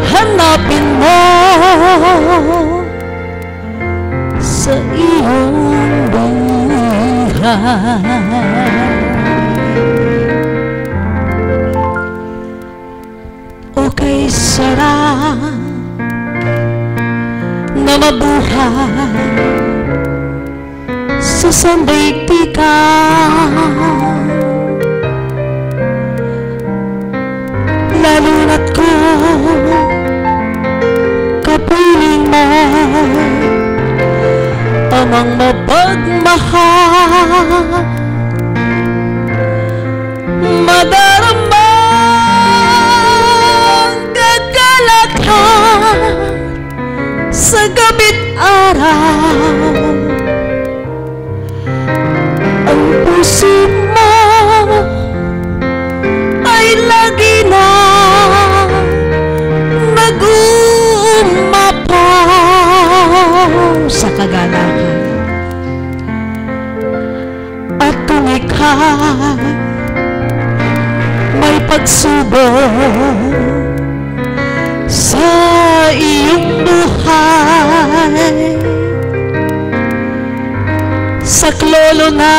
hanapin mo sa iyong buhay. Okay, sarap na mabuhay sa sandaigdigan, lalo na't kung kapiling mo amang mapagmahal, madarama ang kagalakan sa gabi't araw. Ang puso mo ay lagi na nag-uumapaw sa kagalakan. At kung ika'y may pagsubok sa iyong buhay, saklolo na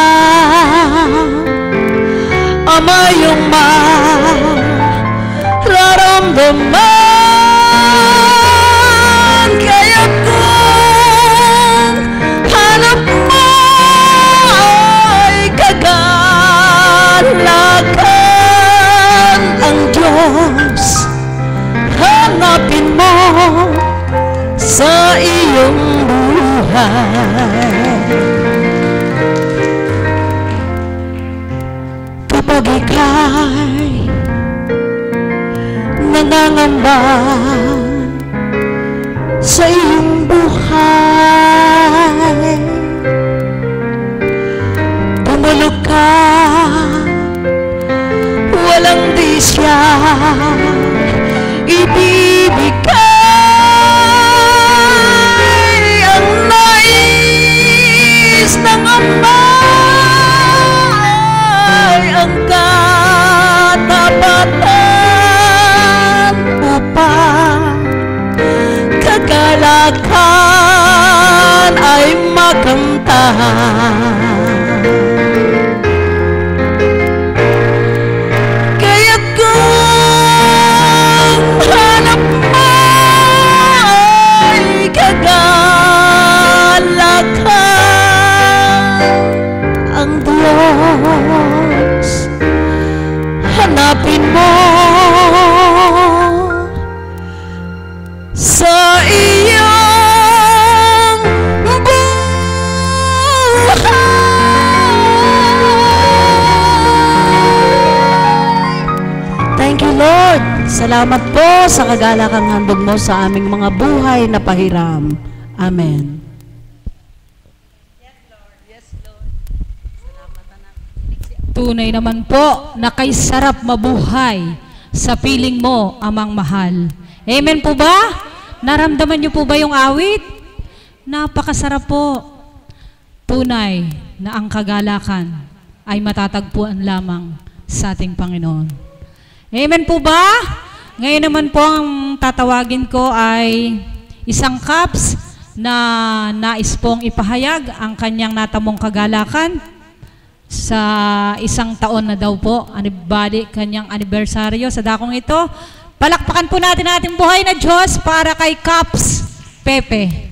Ama yung mararamdaman. Kaya kung Kapag ika'y nangangamba sa iyong buhay, tumulog ka, walang di siya ibibigay ang nais ng Ama ay ang katapatan upang kagalakan ay makamtan. Kaya't kung hanap mo ay kagalakan ang Diyos, hanapin mo sa iyong buhay. Thank you, Lord. Salamat po sa kagalakang handog mo sa aming mga buhay na pahiram. Amen. Tunay naman po na kay sarap mabuhay sa piling mo, Amang mahal. Amen po ba? Naramdaman niyo po ba yung awit? Napakasarap po. Tunay na ang kagalakan ay matatagpuan lamang sa ating Panginoon. Amen po ba? Ngayon naman po ang tatawagin ko ay isang Kaps na nais pong ipahayag ang kanyang natamong kagalakan sa isang taon na daw po, kanyang anibersaryo sa dakong ito. Palakpakan po natin ating buhay na Diyos para kay Kaps Pepe.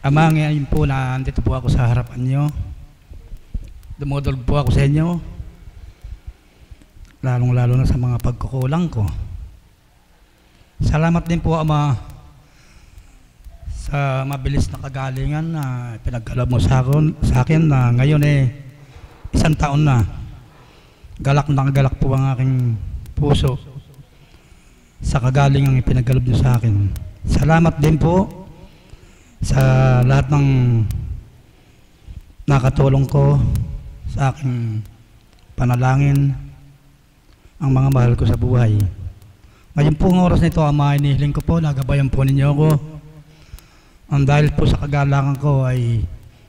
Ama, ngayon po na andito po ako sa harapan nyo. Dumudulog po ako sa inyo. Lalong-lalo na sa mga pagkukulang ko. Salamat din po, Ama, sa mabilis na kagalingan na pinagkaloob mo sa akin na ngayon isang taon na. Galak na galak po ang aking puso sa kagalingan pinagkaloob niyo sa akin. Salamat din po sa lahat ng nakatulong ko sa aking panalangin, ang mga mahal ko sa buhay. Ngayon po ng oras na ito, Ama, inihiling ko po, nagabayan po ninyo ako. Ang dahil po sa kagalangan ko ay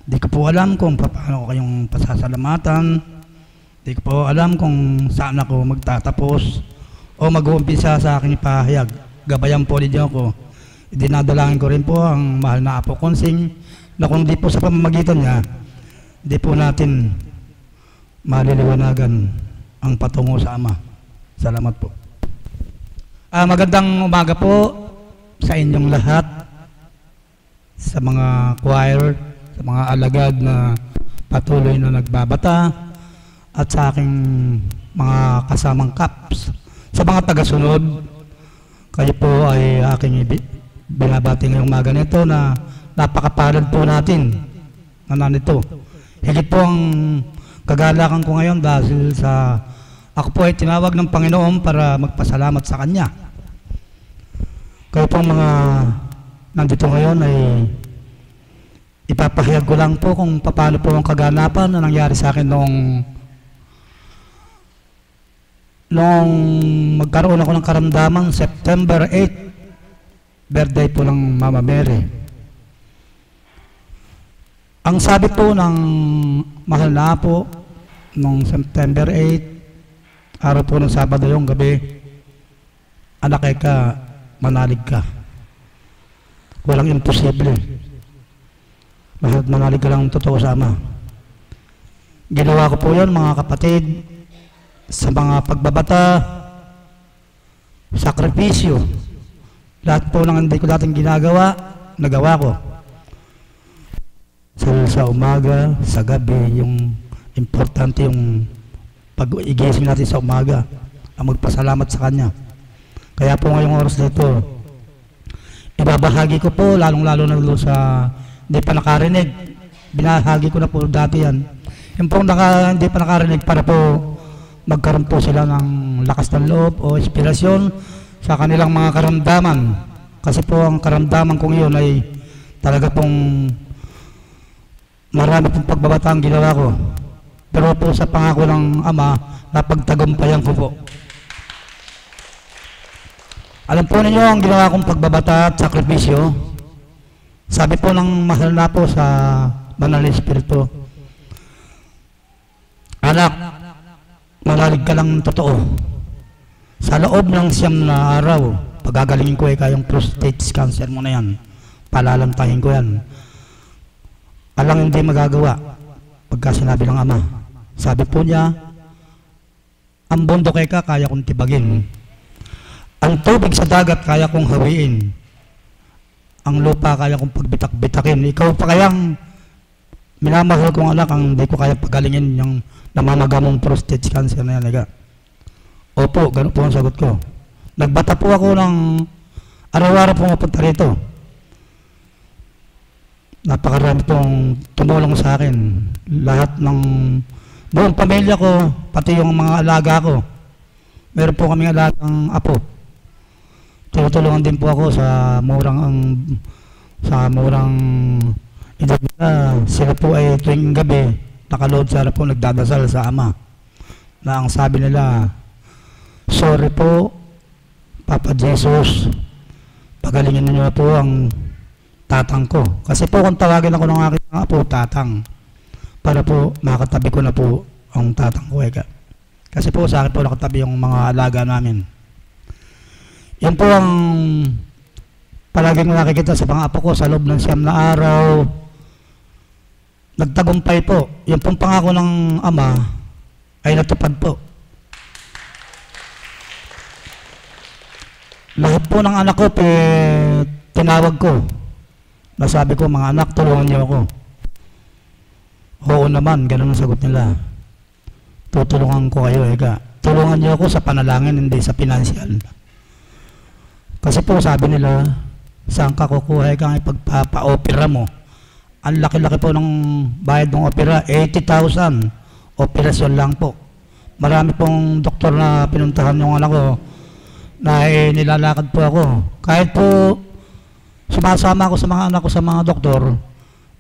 di ko po alam kung paano ko kayong pasasalamatan, di ko po alam kung saan ako magtatapos o mag-uumpisa sa aking ipahayag. Gabayan po ninyo ako. Dinadalangin ko rin po ang mahal na Apo Konsing na kung di po sa pamamagitan niya, di po natin maliliwanagan ang patungo sa Ama. Salamat po. Magandang umaga po sa inyong lahat, sa mga choir, sa mga alagad na patuloy na nagbabata, at sa aking mga kasamang Kaps. Sa mga tagasunod, kayo po ay aking binabati ngayong umaga nito na napakapalad po natin na nanito. Higit po ang kagalakan ko ngayon dahil sa ako po ay tinawag ng Panginoon para magpasalamat sa Kanya. Kayo pong mga nandito ngayon ay ipapahayag ko lang po kung paano po ang kaganapan na nangyari sa akin noong magkaroon ako ng karamdamang September 8, birthday po ng Mama Mary. Ang sabi po ng mahal na po noong September 8, araw po ng Sabado yung gabi, anak ka, manalig ka. Walang imposible. Lahat manalig ka lang totoo sa Ama. Ginawa ko po yan, mga kapatid, sa mga pagbabata, sakripisyo, Lahat po ng hindi ko dating ginagawa, nagawa ko. Sa umaga, sa gabi, yung importante yung pag-igising natin sa umaga, ang magpasalamat sa Kanya. Kaya po ngayong oras nito, ibabahagi ko po, lalong-lalo na doon sa hindi pa nakarinig. Binahagi ko na po dati yan. Yung po hindi pa nakarinig para po magkaroon po sila ng lakas ng loob o inspirasyon sa kanilang mga karamdaman. Kasi po ang karamdaman kong iyon ay talaga pong marami pong pagbabata ang ginawa ko. Pero po sa pangako ng Ama, napagtagumpayan ko po. Alam po ninyo ang ginawa kong pagbabata at sakripisyo. Sabi po ng mahal na po sa Banal na Espiritu, anak, manalig ka lang totoo. Sa loob ng 9 na araw, pagagalingin ko kayong prostate cancer mo na yan. Palalantahin ko yan. Alang hindi magagawa pagka sinabi ng Ama. Sabi po niya, ang bundok kaya kong tibagin. Ang tubig sa dagat kaya kong hawiin. Ang lupa kaya kong pagbitak-bitakin. Ikaw pa kayang minamahal kong anak ang hindi ko kaya pagalingin yung namamagamong prostate cancer na yan. Opo, ganun po ang sagot ko. Nagbata po ako ng araw-araw po mapunta rito. Napakarami pong tumulong sa akin. Lahat ng buong pamilya ko, pati yung mga alaga ko. Meron po kaming alagang apo. Tinutulungan din po ako sa murang edad nila. Sila po ay tuwing gabi nakalood sa po nagdadasal sa Ama. Na ang sabi nila, sorry po, Papa Jesus, pagalingin niyo po ang tatang ko. Kasi po kung tawagin ako ng aking apo, tatang, para po makatabi ko na po ang tatang ko. Kasi po sa akin po nakatabi yung mga alaga namin. Yan po ang palaging nakikita sa mga apo ko sa loob ng 9 na araw. Nagtagumpay po. Yung pong pangako ng Ama ay natupad po. Lahat po ng anak ko, tinawag ko. Nasabi ko, mga anak, tulungan niyo ako. Oo naman, ganun ang sagot nila. Tutulungan ko kayo, tulungan niyo ako sa panalangin, hindi sa pinansyal. Kasi po sabi nila, saan ka kukuha kang ipagpapa-opera mo? Ang laki-laki po ng bayad ng opera, 80,000. Operasyon lang po. Marami pong doktor na pinuntahan yung anak ko na nilalakad po ako. Kahit po sumasama ako sa mga anak ko sa mga doktor,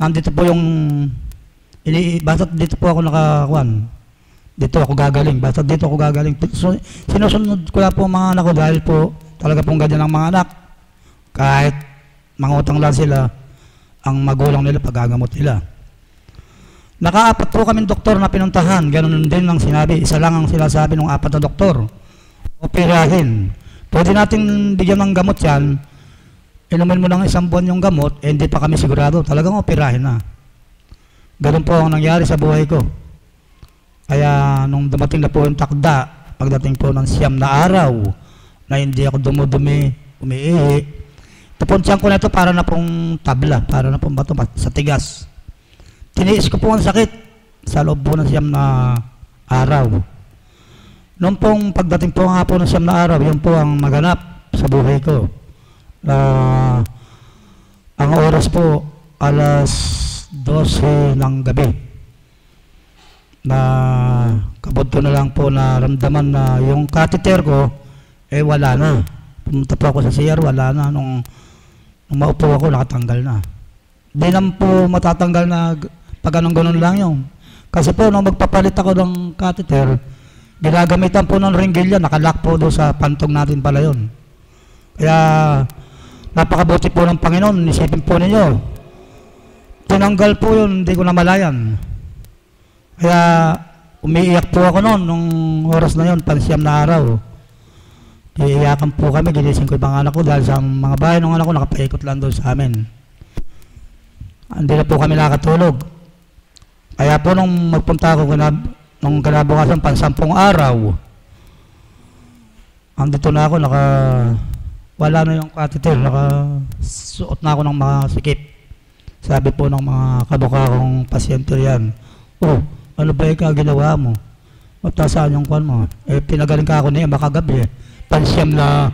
nandito po yung basta dito po ako nakakuan. Dito ako gagaling. Basta dito ako gagaling. Sinusunod ko lang po mga anak ko dahil po talaga pong ganyan ang mga anak. Kahit mangutang lang sila, ang magulang nila pagagamot nila. Naka-4 po kaming doktor na pinuntahan. Ganun din ang sinabi. Isa lang ang sinasabi ng 4 na doktor. Operahin. Pwede natin bigyan ng gamot yan. Inumin mo ng 1 buwan yung gamot, hindi pa kami sigurado. Talagang operahin na. Ganun po ang nangyari sa buhay ko. Kaya nung dumating na po yung takda, pagdating po ng 9 na araw, na hindi ako dumudumi, umiihi, tapunsyan ko na ito para na pong tabla, para na pong bato sa tigas. Tiniis ko po ang sakit sa loob po ng 9 na araw. Noong pong pagdating po nga po ng 9 na araw, yun po ang maganap sa buhay ko. Ang oras po, alas 12 ng gabi. Na kabod ko na lang po na ramdaman na yung catheter ko, wala na. Pumunta po ako sa CR, wala na. Nung maupo ako, nakatanggal na. Di naman po matatanggal na pag ganun lang yun. Kasi po, nung magpapalit ako ng catheter, ginagamitan po ng ringgilya, nakalock po doon sa pantog natin pala yun. Kaya, napakabuti po ng Panginoon, isipin po ninyo. Tinanggal po yun, hindi ko namalayan. Kaya, umiiyak po ako noon, nung oras na yun, 9 na araw. Iiyakan po kami, ginising ko yung mga anak ko dahil sa mga bahay ng anak ko nakapaikot lang doon sa amin. Hindi na po kami nakatulog. Kaya po nung magpunta ako nung kinabukasan, 10 araw, andito na ako, wala na yung catheter, nakasuot na ako ng mga sikip. Sabi po ng mga kamukha kong pasyente yan, oh, ano ba yung ginawa mo? Matasaan yung kwan mo. Eh, pinagaling ka ako niya makagabi eh. Pansyam na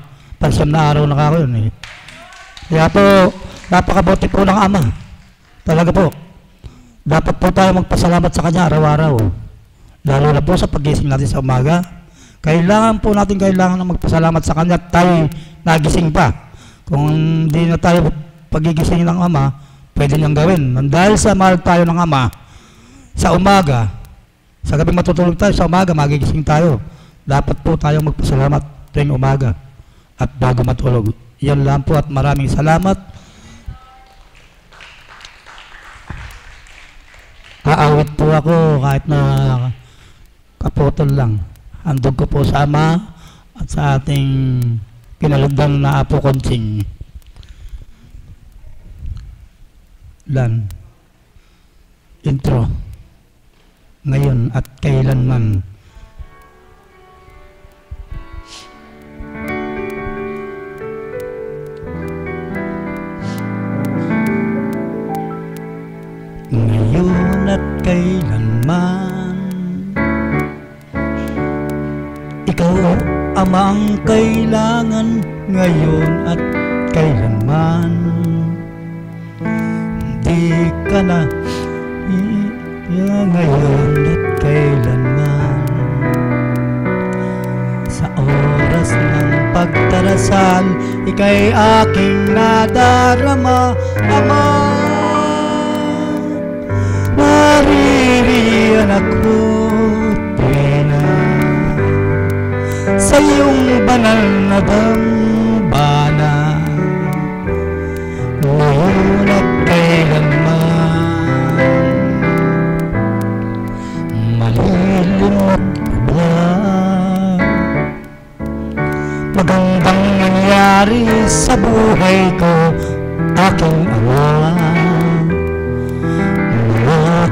araw na ako yun eh. Kaya po, napakabuti po ng Ama. Talaga po. Dapat po tayo magpasalamat sa Kanya araw-araw. Lalo na po sa pagising natin sa umaga. Kailangan na magpasalamat sa Kanya at tayo nagising pa. Kung hindi na tayo pagigising ng Ama, pwede niyang gawin. Dahil sa mahal tayo ng Ama, sa umaga, sa gabi matutulog tayo, sa umaga magigising tayo. Dapat po tayo magpasalamat tuwing umaga at bago matulog. Yan lang po at maraming salamat. Aawit po ako kahit na kaputol lang. Handog ko po sa Ama at sa ating pinalagdang na Apo Konsing. Lan. Intro. Ngayon at kailanman. Ngayon at kailanman, ikaw Ama ang kailangan. Ngayon at kailanman, hindi ka na ngayon at kailanman. Sa oras ng pagdarasal, ika'y aking nadarama, Ama. Naririyan ako, Pina, sa iyong banal na dambana. Ngayon at kailanman, malilimot ko ba magandang nangyari sa buhay ko, aking Ama?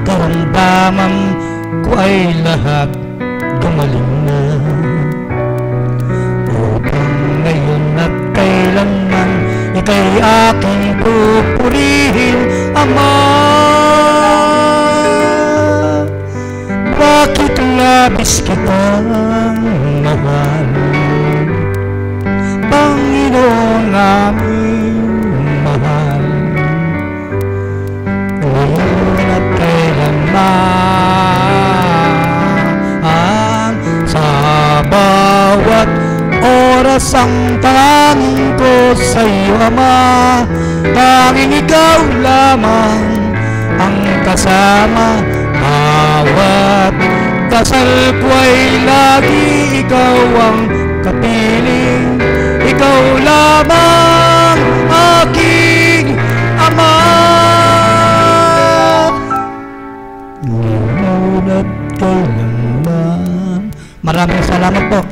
Karamdaman ko ay lahat gumaling na, upang ngayon at kailanman ika'y aking pupurihin, Ama. Bakit labis kitang mahal, Panginoon aming mahal? Ngayon at kailanman, sa bawat oras ang tanging ko sa iyo, Ama. Tanging ikaw lamang ang kasama. Bawat dasal ko ay lagi ikaw ang kapiling. Ikaw lamang aking Ama. Ngayon at kailanman. Maraming salamat po.